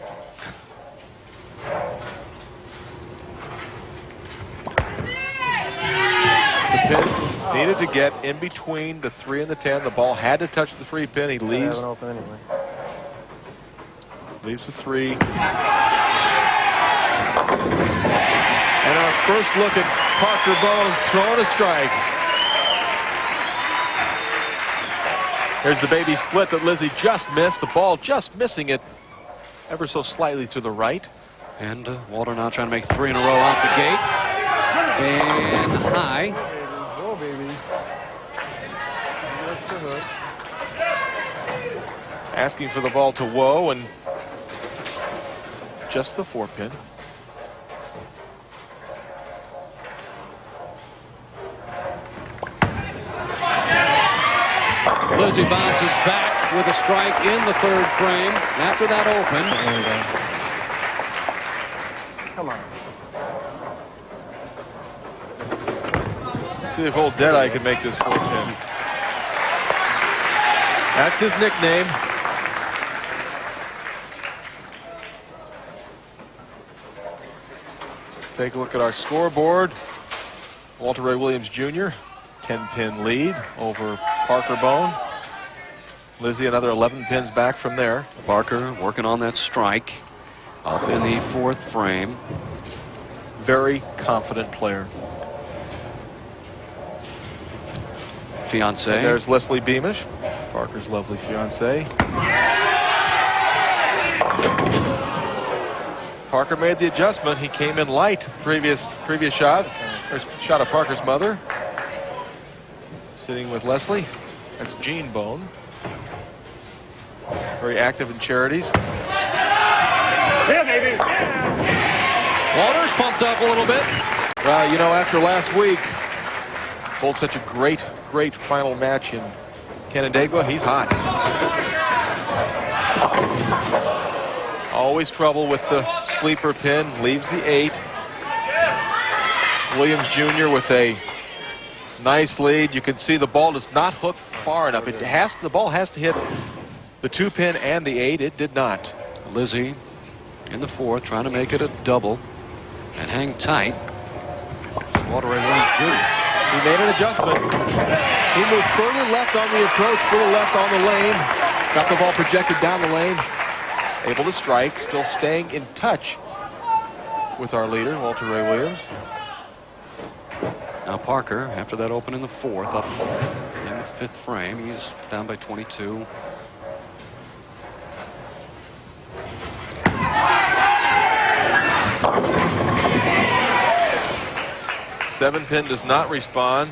Speaker 2: The pin needed to get in between the 3 and the 10. The ball had to touch the 3 pin. He leaves. Leaves the 3. And our first look at Parker Bohn throwing a strike. Here's the baby split that Lizzi just missed. The ball just missing it ever so slightly to the right.
Speaker 1: And Walter now trying to make 3 in a row out the gate. And high.
Speaker 7: Go, baby. That's the hook.
Speaker 2: Asking for the ball to Woe, and just the 4 pin.
Speaker 1: Lizzi bounces back with a strike in the 3rd frame. After that open.
Speaker 7: Come on.
Speaker 2: See if old Deadeye can make this 4 pin. That's his nickname. Take a look at our scoreboard. Walter Ray Williams Jr. 10-pin lead over Parker Bohn. Lizzi another 11 pins back from there.
Speaker 1: Parker working on that strike up in the 4th frame.
Speaker 2: Very confident player.
Speaker 1: Fiance.
Speaker 2: And there's Leslie Beamish, Parker's lovely fiance. Parker made the adjustment. He came in light previous shot. There's a shot of Parker's mother. Sitting with Leslie. That's Jean Bohn. Very active in charities.
Speaker 6: Yeah, baby.
Speaker 1: Walter's pumped up a little bit.
Speaker 2: Well, you know, after last week, bowled such a great final match in Canandaigua, he's hot. Always trouble with the sleeper pin, leaves the 8. Williams Jr. with a nice lead. You can see the ball does not hook far enough. The ball has to hit the 2 pin and the 8. It did not.
Speaker 1: Lizzi in the 4th trying to make it a double and hang tight. Walter Ray Williams Jr.
Speaker 2: He made an adjustment. He moved further left on the approach, further left on the lane. Got the ball projected down the lane. Able to strike, still staying in touch with our leader, Walter Ray Williams.
Speaker 1: Now Parker, after that open in the 4th, up in the 5th frame, he's down by 22.
Speaker 2: Seven pin does not respond.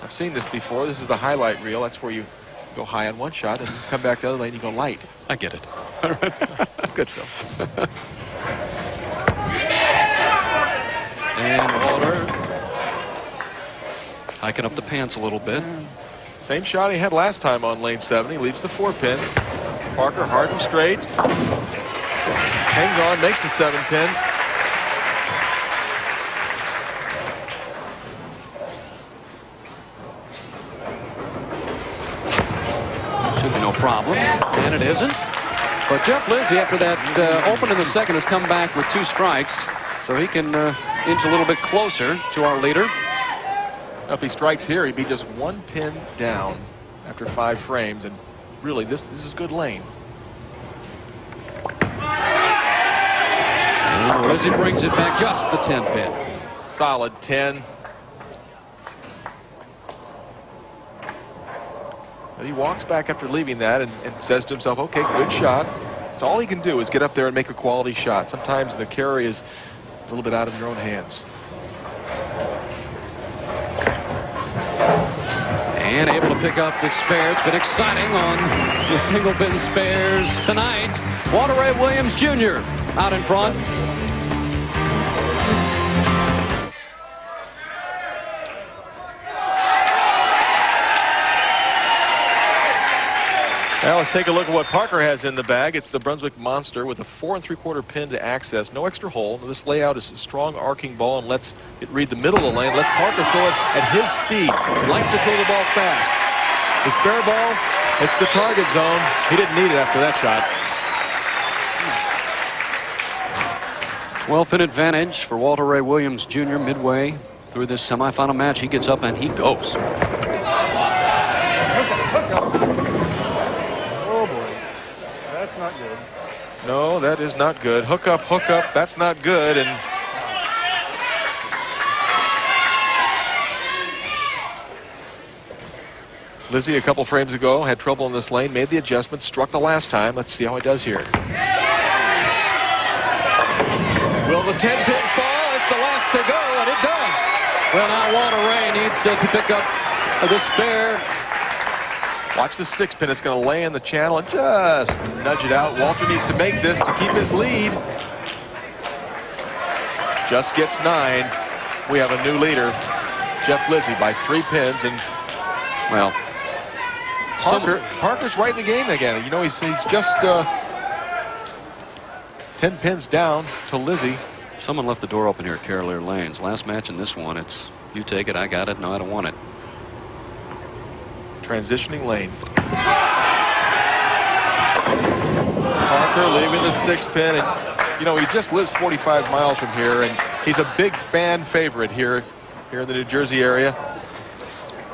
Speaker 2: I've seen this before. This is the highlight reel. That's where you go high on one shot and come back the other lane, you go light.
Speaker 1: I get it.
Speaker 2: Good, Phil.
Speaker 1: And Walter hiking up the pants a little bit.
Speaker 2: Same shot he had last time on lane 7. He leaves the 4-pin. Parker hard and straight. Hangs on, makes the 7-pin.
Speaker 1: Should be no problem, and it isn't. But Jeff Lizzi, after that open in the second, has come back with 2 strikes, so he can inch a little bit closer to our leader.
Speaker 2: Now, if he strikes here, he'd be just 1 pin down after 5 frames, and really, this is good lane.
Speaker 1: And Lizzi brings it back just the 10-pin.
Speaker 2: Solid 10. And he walks back after leaving that and says to himself, okay, good shot. That's all he can do is get up there and make a quality shot. Sometimes the carry is a little bit out of your own hands.
Speaker 1: And able to pick up the spare. It's been exciting on the single bin spares tonight. Walter Ray Williams Jr. out in front.
Speaker 2: Now let's take a look at what Parker has in the bag. It's the Brunswick Monster with a 4 3/4 pin to access. No extra hole. Now, this layout is a strong arcing ball and lets it read the middle of the lane. Lets Parker throw it at his speed. He likes to throw the ball fast. The spare ball, it's the target zone. He didn't need it after that shot.
Speaker 1: 12-pin advantage for Walter Ray Williams Jr. midway through this semifinal match. He gets up and he goes.
Speaker 7: Oh boy, that's not good.
Speaker 2: No, that is not good. Hook up, that's not good. And Lizzi a couple frames ago had trouble in this lane, made the adjustment, struck the last time. Let's see how he does here. Will the 10-pin fall? It's the last to go, and it does.
Speaker 1: Well, now Walter Ray needs to pick up the spare.
Speaker 2: Watch the 6-pin. It's going to lay in the channel and just nudge it out. Walter needs to make this to keep his lead. Just gets 9. We have a new leader, Jeff Lizzi, by 3 pins. And, well, Parker's right in the game again. You know, he's just 10 pins down to Lizzi.
Speaker 1: Someone left the door open here at Carolier Lanes. Last match in this one, it's you take it, I got it, no, I don't want it.
Speaker 2: Transitioning lane. Parker leaving the 6-pin. And, you know, he just lives 45 miles from here, and he's a big fan favorite here in the New Jersey area.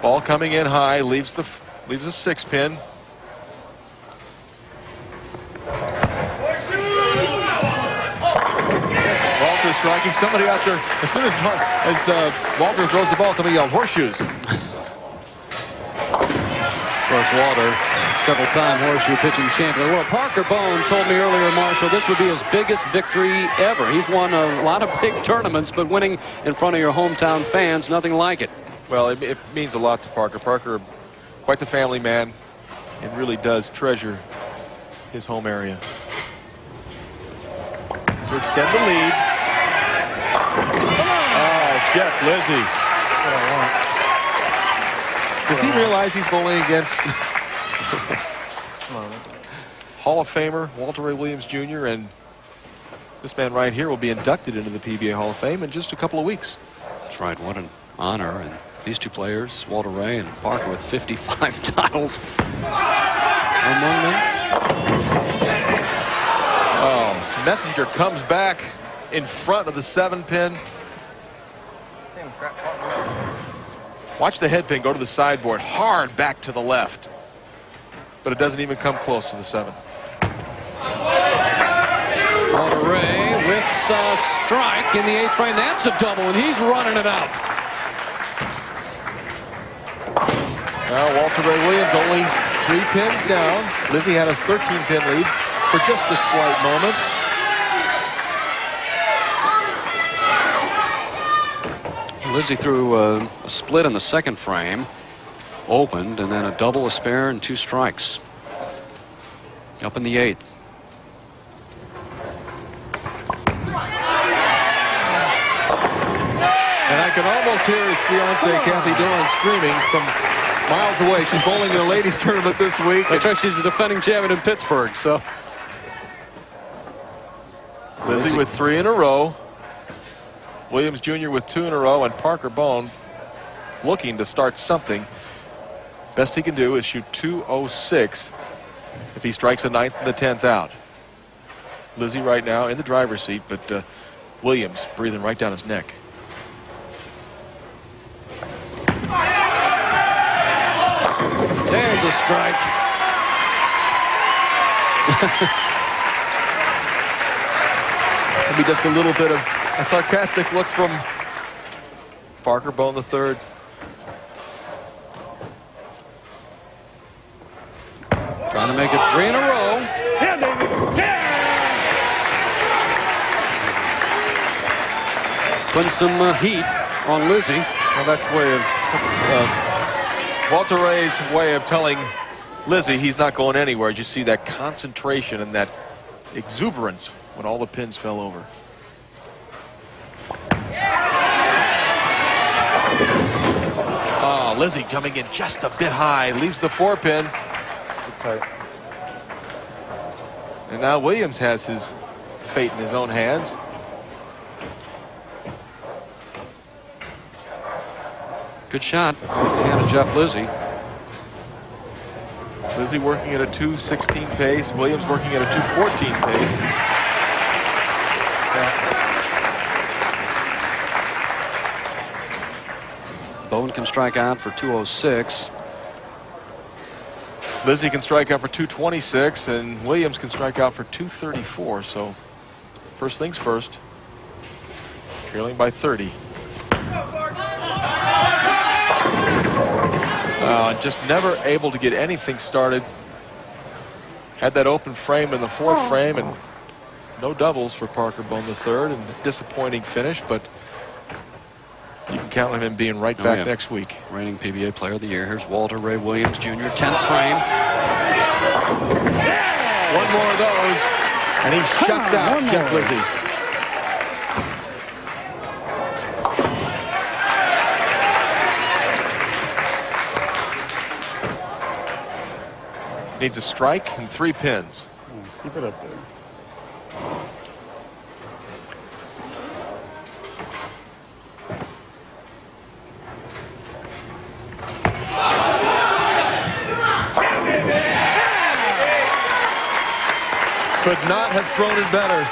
Speaker 2: Ball coming in high, leaves the 6-pin. Walter striking. Somebody out there, as soon as Walter throws the ball, somebody yelled horseshoes.
Speaker 1: Of course, Walter, several-time horseshoe pitching champion. Well, Parker Bohn told me earlier, Marshall, this would be his biggest victory ever. He's won a lot of big tournaments, but winning in front of your hometown fans, nothing like it.
Speaker 2: Well, it means a lot to Parker. Parker, quite the family man, and really does treasure his home area. To extend the lead. Oh, Jeff Lizzi. Does he realize he's bowling against Hall of Famer Walter Ray Williams Jr. and this man right here will be inducted into the PBA Hall of Fame in just a couple of weeks.
Speaker 1: That's right. What an honor. And these two players, Walter Ray and Parker, with 55 titles among them.
Speaker 2: Oh, Messenger comes back in front of the 7-pin. Watch the head pin go to the sideboard, hard back to the left. But it doesn't even come close to the 7.
Speaker 1: Walter Ray with the strike in the 8th frame. That's a double, and he's running it out.
Speaker 2: Now Walter Ray Williams only 3 pins down. Lizzi had a 13-pin lead for just a slight moment.
Speaker 1: Lizzi threw a split in the 2nd frame, opened, and then a double, a spare, and 2 strikes. Up in the 8th.
Speaker 2: And I can almost hear his fiancée, Kathy Doran, screaming from miles away. She's bowling in a ladies tournament this week.
Speaker 1: That's right, she's the defending champion in Pittsburgh, so.
Speaker 2: Lizzi with 3 in a row. Williams Jr. with 2 in a row, and Parker Bohn looking to start something. Best he can do is shoot 206 if he strikes the 9th and the 10th out. Lizzi right now in the driver's seat, but Williams breathing right down his neck.
Speaker 1: There's a strike.
Speaker 2: Maybe just a little bit of a sarcastic look from Parker Bohn III.
Speaker 1: Trying to make it 3 in a row.
Speaker 7: Yeah, David. Yeah!
Speaker 1: Putting some heat on Lizzi.
Speaker 2: Well, that's Walter Ray's way of telling Lizzi he's not going anywhere. You see that concentration and that exuberance when all the pins fell over. Oh, Lizzi coming in just a bit high, leaves the 4-pin. And now Williams has his fate in his own hands.
Speaker 1: Good shot off the hand of Jeff Lizzi.
Speaker 2: Lizzi working at a 2:16 pace. Williams working at a 2:14 pace.
Speaker 1: Bohn can strike out for 206.
Speaker 2: Lizzi can strike out for 226, and Williams can strike out for 234. So, first things first. Trailing by 30. Just never able to get anything started. Had that open frame in the 4th frame, and no doubles for Parker Bohn III, and a disappointing finish, but you can count on him being right back next week.
Speaker 1: Reigning PBA Player of the Year. Here's Walter Ray Williams Jr., 10th frame.
Speaker 2: One more of those, and he shuts out Jeff Lizzi. Needs a strike and 3 pins.
Speaker 7: Keep it up there.
Speaker 2: Could not have thrown it better.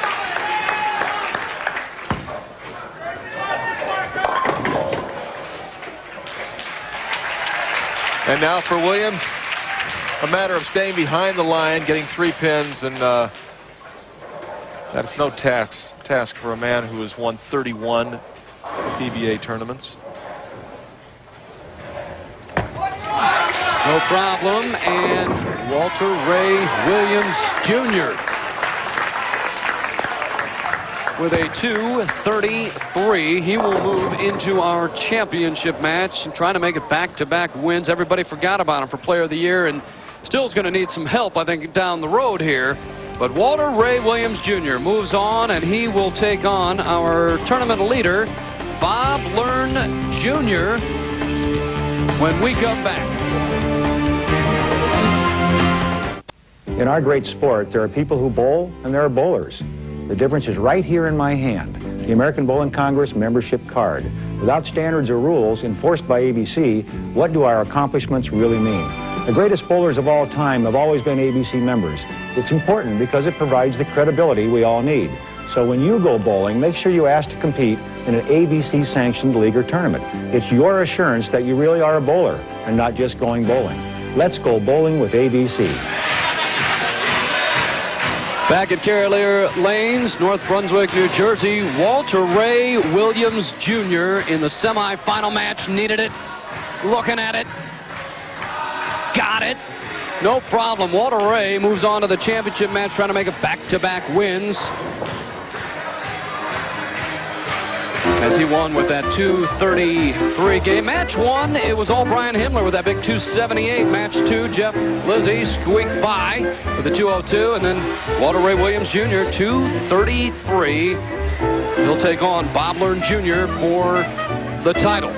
Speaker 2: And now for Williams, a matter of staying behind the line, getting 3 pins, and that's no task for a man who has won 31 PBA tournaments.
Speaker 1: No problem, and Walter Ray Williams Jr. with a 233. He will move into our championship match and trying to make it back-to-back wins. Everybody forgot about him for Player of the Year, and still is going to need some help, I think, down the road here. But Walter Ray Williams Jr. moves on, and he will take on our tournament leader, Bob Learn Jr., when we come back.
Speaker 8: In our great sport, there are people who bowl and there are bowlers. The difference is right here in my hand, the American Bowling Congress membership card. Without standards or rules enforced by ABC, what do our accomplishments really mean? The greatest bowlers of all time have always been ABC members. It's important because it provides the credibility we all need. So when you go bowling, make sure you ask to compete in an ABC-sanctioned league or tournament. It's your assurance that you really are a bowler and not just going bowling. Let's go bowling with ABC.
Speaker 1: Back at Carolier Lanes, North Brunswick, New Jersey, Walter Ray Williams Jr. in the semifinal match. Needed it. Looking at it. Got it. No problem. Walter Ray moves on to the championship match, trying to make it back-to-back wins. As he won with that 233 game. Match 1, it was all Brian Himmler with that big 278. Match 2, Jeff Lizzi squeaked by with the 202. And then Walter Ray Williams Jr., 233. He'll take on Bob Learn Jr. for the title.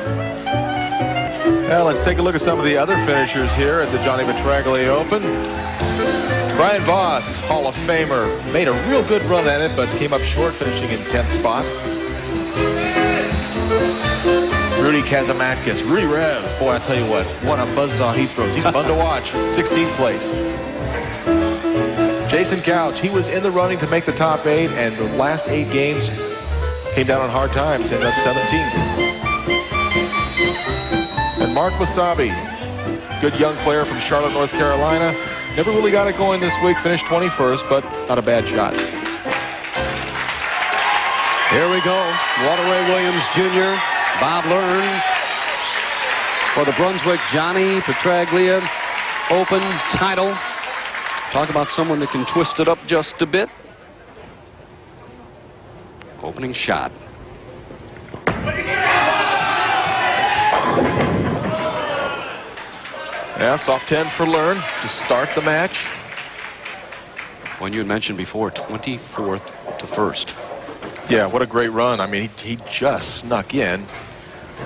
Speaker 2: Well, let's take a look at some of the other finishers here at the Johnny Petraglia Open. Brian Voss, Hall of Famer, made a real good run at it, but came up short, finishing in 10th spot. Rudy Kazamatkis, Rudy Revs, boy, I tell you what a buzzsaw he throws. He's fun to watch. 16th place. Jason Couch, he was in the running to make the top 8, and the last 8 games came down on hard times, ended up 17th. And Mark Wasabi, good young player from Charlotte, North Carolina. Never really got it going this week, finished 21st, but not a bad shot.
Speaker 1: Here we go. Walter Ray Williams Jr., Bob Learn for the Brunswick Johnny Petraglia Open title. Talk about someone that can twist it up just a bit. Opening shot.
Speaker 2: Yeah, soft 10 for Learn to start the match.
Speaker 1: One you had mentioned before, 24th to 1st.
Speaker 2: Yeah, what a great run. I mean, he just snuck in.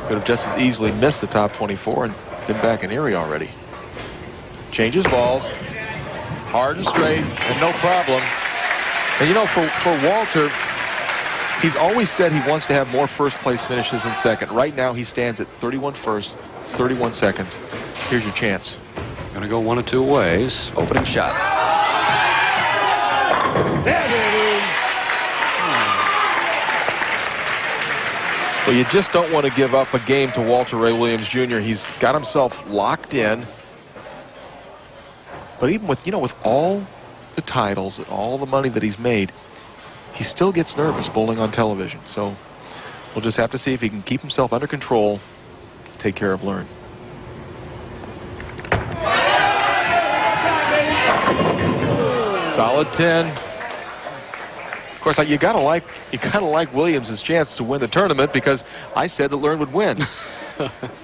Speaker 2: Could have just as easily missed the top 24 and been back in Erie already. Changes balls. Hard and straight, and no problem. And you know, for Walter, he's always said he wants to have more first-place finishes than second. Right now, he stands at 31 first, 31 seconds. Here's your chance.
Speaker 1: Going to go one of two ways. Opening shot.
Speaker 2: Well, you just don't want to give up a game to Walter Ray Williams Jr. He's got himself locked in. But even with, with all the titles, all the money that he's made, he still gets nervous bowling on television. So we'll just have to see if he can keep himself under control, take care of Learn. Solid 10. Of course, you gotta like Williams' chance to win the tournament, because I said that Learn would win.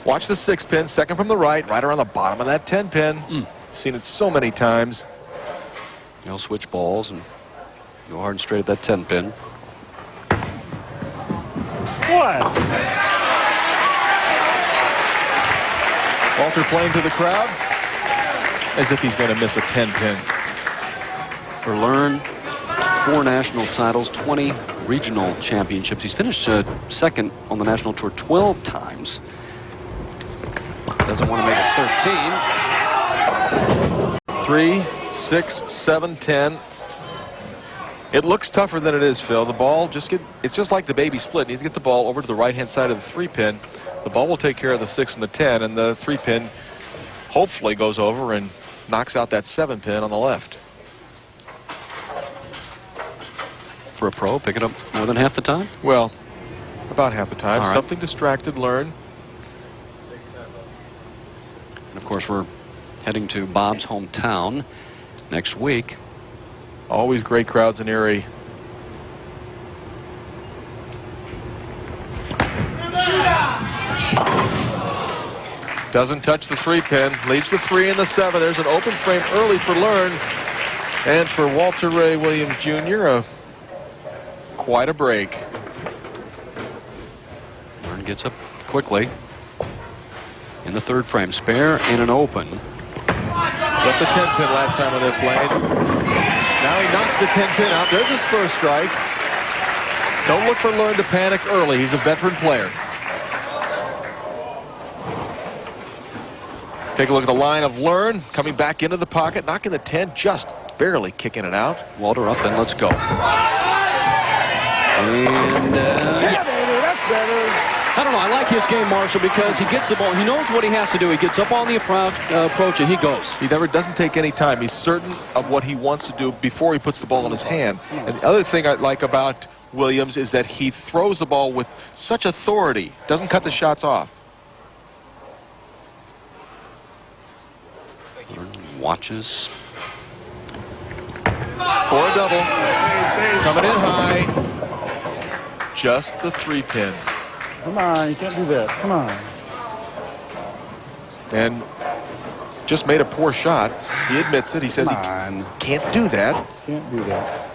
Speaker 2: Watch the 6 pin, second from the right around the bottom of that 10 pin. Seen it so many times.
Speaker 1: He'll switch balls and go hard and straight at that 10 pin.
Speaker 7: What?
Speaker 2: Walter playing to the crowd as if he's going to miss a 10 pin.
Speaker 1: For Learn, 4 national titles, 20 regional championships. He's finished second on the national tour 12 times. Doesn't want to make it 13.
Speaker 2: 3, 6, 7, 10. It looks tougher than it is, Phil. The ball it's just like the baby split. You need to get the ball over to the right-hand side of the 3 pin. The ball will take care of the 6 and the 10, and the 3 pin hopefully goes over and knocks out that 7 pin on the left.
Speaker 1: For a pro, pick it up more than half the time?
Speaker 2: Well, about half the time.
Speaker 1: All right.
Speaker 2: Something distracted Learn.
Speaker 1: And of course, we're heading to Bob's hometown next week.
Speaker 2: Always great crowds in Erie. Doesn't touch the 3 pin. Leaves the 3 and the 7. There's an open frame early for Learn. And for Walter Ray Williams Jr., quite a break.
Speaker 1: Learn gets up quickly in the 3rd frame. Spare and an open.
Speaker 2: Left the 10 pin last time on this lane. Now he knocks the 10 pin out. There's a spur strike. Don't look for Learn to panic early. He's a veteran player. Take a look at the line of Learn coming back into the pocket, knocking the 10, just barely kicking it out.
Speaker 1: Walter up and let's go. And yes.
Speaker 7: That's better.
Speaker 1: I don't know. I like his game, Marshall, because he gets the ball. He knows what he has to do. He gets up on the approach and he goes.
Speaker 2: He never doesn't take any time. He's certain of what he wants to do before he puts the ball in his hand. And the other thing I like about Williams is that he throws the ball with such authority. Doesn't cut the shots off.
Speaker 1: Watches.
Speaker 2: For a double. Coming in high. Just the 3 pin.
Speaker 7: Come on, you can't do that. Come on.
Speaker 2: And just made a poor shot. He admits it. He says he can't do that.
Speaker 7: Can't do that.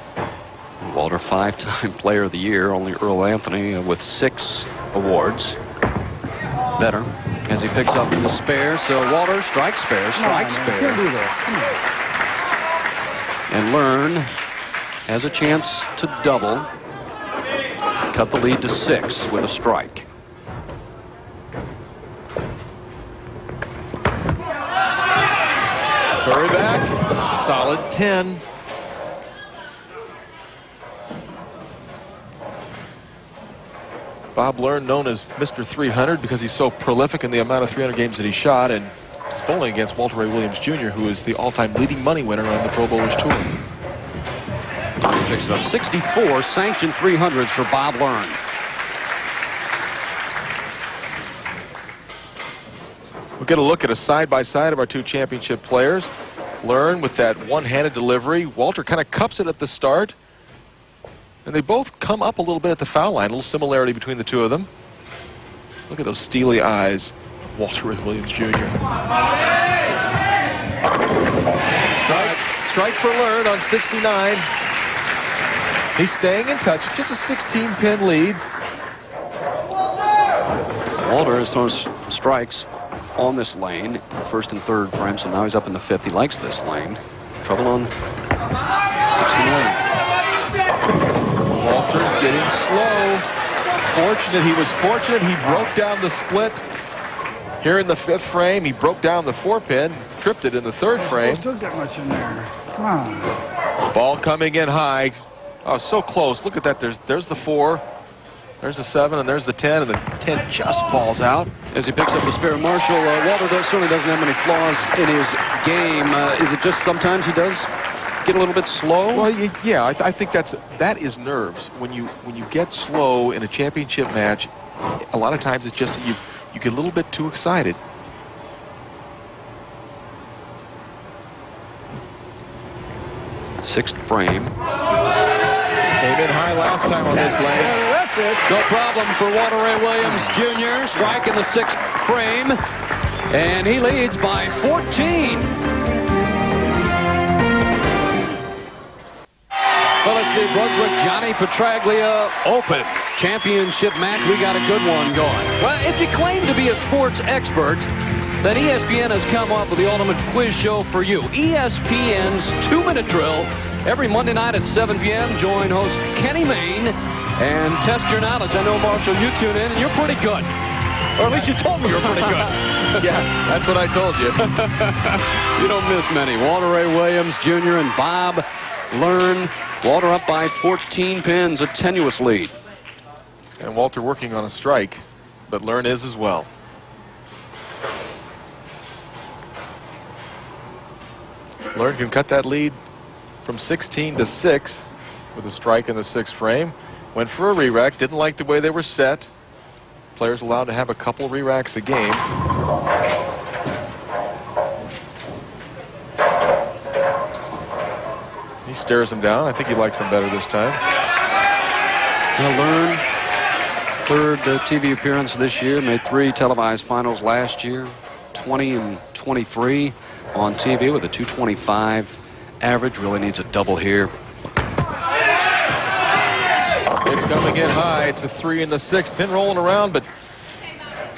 Speaker 1: Walter, 5-time player of the year. Only Earl Anthony with 6 awards. Better. as he picks up the spare. So Walter strikes spare, strikes
Speaker 7: Can't
Speaker 1: spare.
Speaker 7: do that. Come on.
Speaker 1: And Learn has a chance to double. Cut the lead to 6 with a strike.
Speaker 2: Hurry back. Solid 10. Bob Learn, known as Mr. 300 because he's so prolific in the amount of 300 games that he shot, and bowling against Walter Ray Williams Jr., who is the all-time leading money winner on the Pro Bowlers Tour.
Speaker 1: He picks it up. 64 sanctioned 300s for Bob Learn.
Speaker 2: We'll get a look at a side-by-side of our two championship players. Learn with that one-handed delivery. Walter kind of cups it at the start. And they both come up a little bit at the foul line. A little similarity between the two of them. Look at those steely eyes of Walter Ray Williams Jr. Strike for Learn on 69. He's staying in touch. Just a 16-pin lead.
Speaker 1: Walter has thrown strikes on this lane, first and third frame, so now he's up in the 5th. He likes this lane. Trouble on 69.
Speaker 2: Walter getting slow. He was fortunate he broke down the split here in the 5th frame. He broke down the 4-pin, tripped it in the 3rd frame.
Speaker 7: Still get much in there. Come on.
Speaker 2: Ball coming in high. Oh, so close. Look at that. There's the 4. There's the 7, and there's the 10, and the 10 just falls out.
Speaker 1: As he picks up the spare, Marshall, Walter certainly doesn't have many flaws in his game. Is it just sometimes he does get a little bit slow?
Speaker 2: Well, yeah, I think that is nerves. When you get slow in a championship match, a lot of times it's just that you get a little bit too excited.
Speaker 1: Sixth frame.
Speaker 2: Came in high last time on this lane.
Speaker 7: That's it.
Speaker 1: No problem for Walter Ray Williams Jr. Strike in the 6th frame. And he leads by 14. Well, it's the Brunswick Johnny Petraglia Open Championship match. We got a good one going. Well, if you claim to be a sports expert, then ESPN has come up with the ultimate quiz show for you. ESPN's 2-minute drill. Every Monday night at 7 p.m., join host Kenny Mayne and test your knowledge. I know, Marshall, you tune in, and you're pretty good. Or at least you told me you're pretty good.
Speaker 2: Yeah, that's what I told you.
Speaker 1: You don't miss many. Walter Ray Williams Jr. and Bob Learn. Walter up by 14 pins, a tenuous lead.
Speaker 2: And Walter working on a strike, but Learn is as well. Learn can cut that lead from 16 to 6 with a strike in the 6th frame. Went for a re-rack, didn't like the way they were set. Players allowed to have a couple re-racks a game. He stares him down. I think he likes him better this time.
Speaker 1: Learn, third TV appearance this year, made 3 televised finals last year, 20 and 23 on TV with a 225 average. Really needs a double here.
Speaker 2: It's coming in high. It's a 3 in the 6th. Pin rolling around, but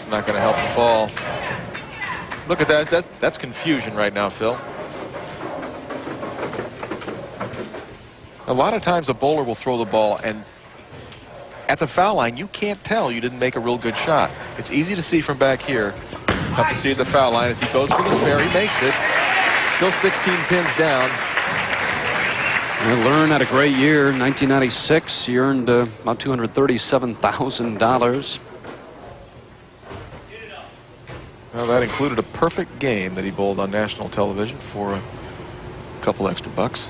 Speaker 2: not going to help him fall. Look at that. That's confusion right now, Phil. A lot of times a bowler will throw the ball, and at the foul line, you can't tell you didn't make a real good shot. It's easy to see from back here. Tough to see at the foul line as he goes for the spare. He makes it. Still 16 pins down.
Speaker 1: Learn had a great year. 1996, he earned about $237,000.
Speaker 2: Well, that included a perfect game that he bowled on national television for a couple extra bucks.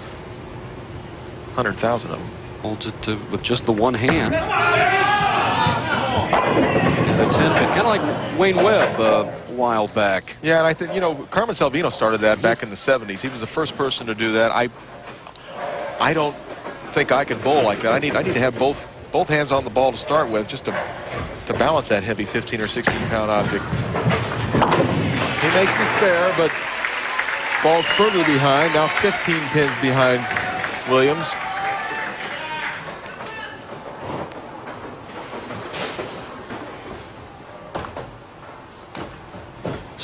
Speaker 2: 100,000 of them.
Speaker 1: Holds it with just the one hand. And a 10 pin, kind of like Wayne Webb a while back.
Speaker 2: Yeah, and I think, you know, Carmen Salvino started that back in the 70s. He was the first person to do that. I don't think I can bowl like that. I need to have both hands on the ball to start with, just to balance that heavy 15 or 16 pound object. He makes the spare, but falls further behind. Now 15 pins behind Williams.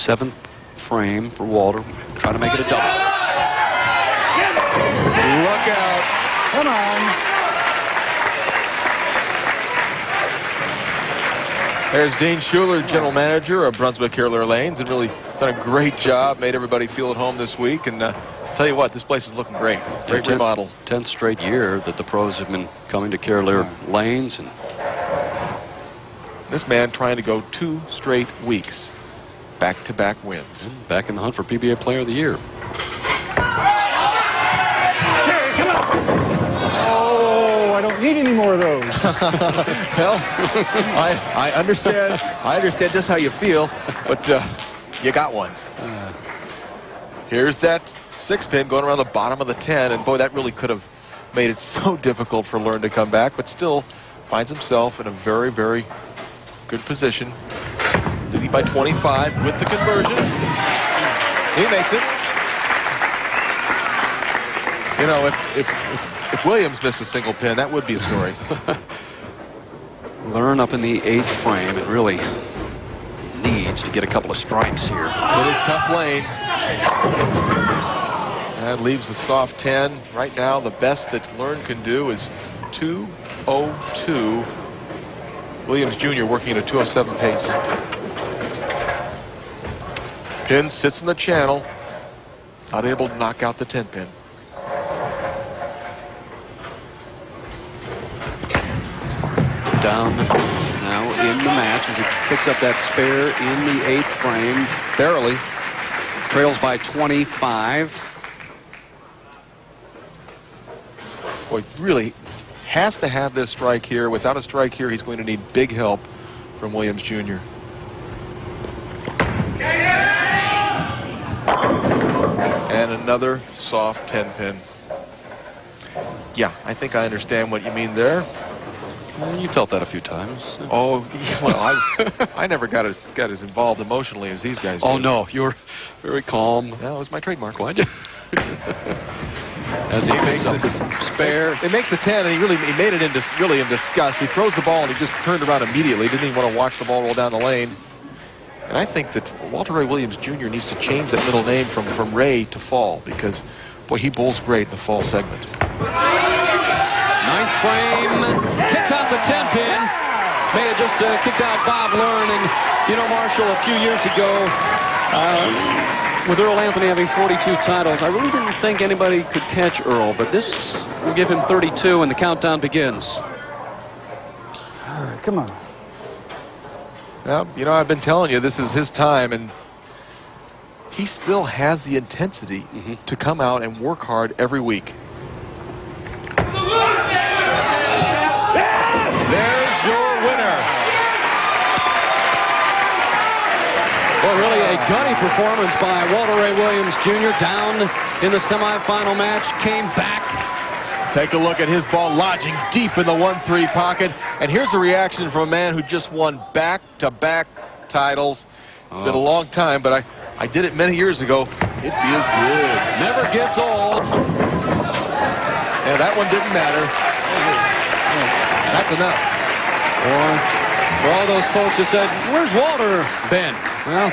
Speaker 1: 7th frame for Walter. Trying to make it a double.
Speaker 2: Look out.
Speaker 7: Come on.
Speaker 2: There's Dean Schuler, general manager of Brunswick Carolier Lanes, and really done a great job, made everybody feel at home this week. And tell you what, this place is looking great. Great remodel.
Speaker 1: 10th straight year that the pros have been coming to Carolier Lanes. And
Speaker 2: this man trying to go 2 straight weeks. Back-to-back wins.
Speaker 1: Back in the hunt for PBA Player of the Year.
Speaker 7: Oh, I don't need any more of those.
Speaker 2: Well, I understand. I understand just how you feel, but you got one. Here's that 6-pin going around the bottom of the 10, and boy, that really could have made it so difficult for Learn to come back, but still finds himself in a very, very good position. Leading by 25 with the conversion. He makes it. You know, if Williams missed a single pin, that would be a story.
Speaker 1: Learn up in the 8th frame. It really needs to get a couple of strikes here.
Speaker 2: It is tough lane. That leaves the soft 10. Right now, the best that Learn can do is 2:02. Williams Jr. working at a 2:07 pace. Pin sits in the channel, not able to knock out the 10-pin.
Speaker 1: Down now in the match as he picks up that spare in the 8th frame, barely. Trails by 25.
Speaker 2: Boy, really has to have this strike here. Without a strike here, he's going to need big help from Williams Jr. And another soft 10-pin. Yeah, I think I understand what you mean there.
Speaker 1: You felt that a few times.
Speaker 2: Oh, well, I never got as involved emotionally as these guys do.
Speaker 1: Oh, no, you were very calm.
Speaker 2: That was my trademark.
Speaker 1: Why'd you? As he makes up the spare.
Speaker 2: It makes the 10, and he made it really in disgust. He throws the ball, and he just turned around immediately. Didn't even want to watch the ball roll down the lane. And I think that Walter Ray Williams Jr. needs to change that middle name from Ray to Fall, because, boy, he bowls great in the Fall segment.
Speaker 1: 9th frame, kicks out the 10-pin. May have just kicked out Bob Learn. And, you know, Marshall, a few years ago, with Earl Anthony having 42 titles, I really didn't think anybody could catch Earl, but this will give him 32, and the countdown begins.
Speaker 7: All right, come on.
Speaker 2: Well, you know, I've been telling you, this is his time, and he still has the intensity to come out and work hard every week. There's your winner.
Speaker 1: Well, really a gutty performance by Walter Ray Williams Jr. down in the semifinal match, came back.
Speaker 2: Take a look at his ball lodging deep in the 1-3 pocket. And here's a reaction from a man who just won back-to-back titles. It's been a long time, but I did it many years ago. It feels good.
Speaker 1: Never gets old.
Speaker 2: Yeah, that one didn't matter. That's enough.
Speaker 1: Or for all those folks who said, where's Walter been? Well,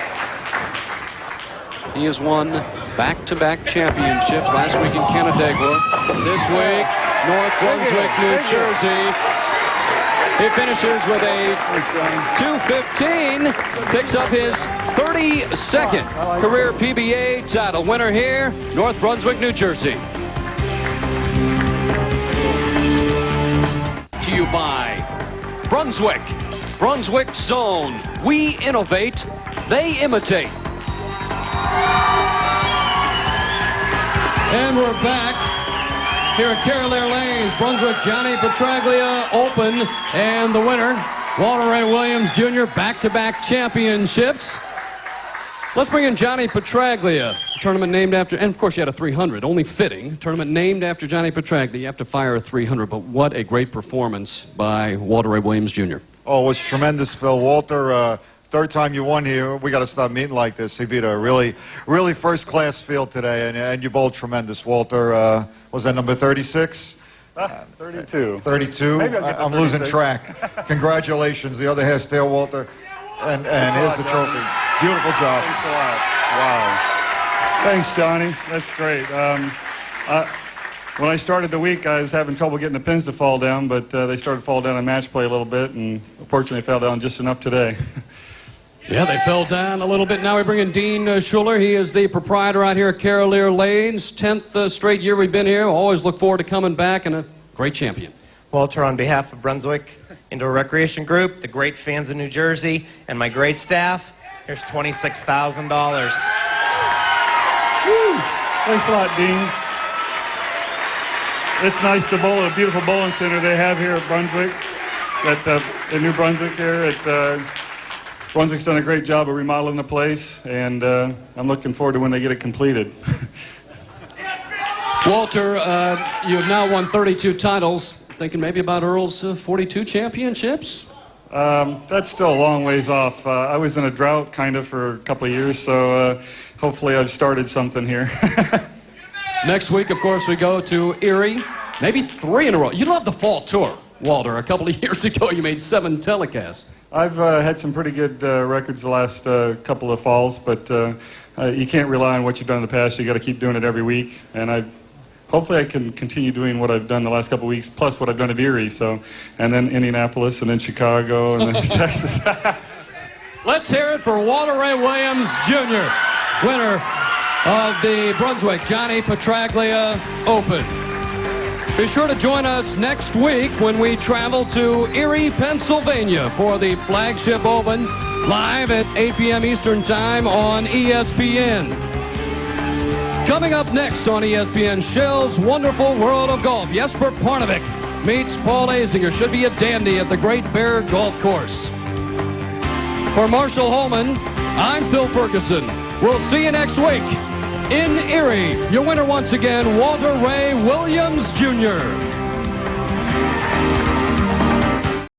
Speaker 1: he has won back-to-back championships. Last week in Canandaigua. This week, North Brunswick, New Jersey. He finishes with a 2:15. Picks up his 32nd career PBA title. Winner here, North Brunswick, New Jersey. To you by Brunswick. Brunswick Zone. We innovate, they imitate. And we're back here at Carolier Lanes. Brunswick Johnny Petraglia Open, and the winner, Walter Ray Williams Jr., back-to-back championships. Let's bring in Johnny Petraglia. Tournament named after, and of course you had a 300, only fitting. Tournament named after Johnny Petraglia. You have to fire a 300, but what a great performance by Walter Ray Williams Jr.
Speaker 9: Oh, it was tremendous, Phil. Walter, third time you won here. We got to stop meeting like this. He beat a really first-class field today, and you bowled tremendous. Walter, was that number 36?
Speaker 7: 32.
Speaker 9: 32?
Speaker 7: Maybe I'll get to
Speaker 9: I'm losing
Speaker 7: 36.
Speaker 9: track. Congratulations. The other half's there, Walter. And here's the trophy. Beautiful job.
Speaker 7: Thanks a lot. Wow. Thanks, Johnny. That's great. When I started the week, I was having trouble getting the pins to fall down, but they started to fall down in match play a little bit, and fortunately fell down just enough today.
Speaker 1: Yeah, they fell down a little bit. Now we bring in Dean Schuler. He is the proprietor out here at Carolier Lanes. 10th straight year we've been here. Always look forward to coming back, and a great champion.
Speaker 10: Walter, on behalf of Brunswick Indoor Recreation Group, the great fans of New Jersey, and my great staff, here's $26,000.
Speaker 7: Thanks a lot, Dean. It's nice to bowl at a beautiful bowling center they have here at Brunswick, at New Brunswick here. Brunswick's done a great job of remodeling the place, and I'm looking forward to when they get it completed.
Speaker 1: Walter, you have now won 32 titles. Thinking maybe about Earl's 42 championships?
Speaker 7: That's still a long ways off. I was in a drought kind of for a couple of years, so hopefully I've started something here.
Speaker 1: Next week, of course, we go to Erie. Maybe 3 in a row. You love the fall tour, Walter. A couple of years ago, you made 7 telecasts.
Speaker 7: I've had some pretty good records the last couple of falls, but you can't rely on what you've done in the past. You got to keep doing it every week, and hopefully I can continue doing what I've done the last couple of weeks, plus what I've done at Erie. So, and then Indianapolis, and then Chicago, and then Texas.
Speaker 1: Let's hear it for Walter Ray Williams, Jr., winner of the Brunswick Johnny Petraglia Open. Be sure to join us next week when we travel to Erie, Pennsylvania for the flagship Open, live at 8 p.m. Eastern Time on ESPN. Coming up next on ESPN, Shell's Wonderful World of Golf. Jesper Parnevik meets Paul Azinger. Should be a dandy at the Great Bear Golf Course. For Marshall Holman, I'm Phil Ferguson. We'll see you next week in Erie. Your winner once again, Walter Ray Williams, Jr.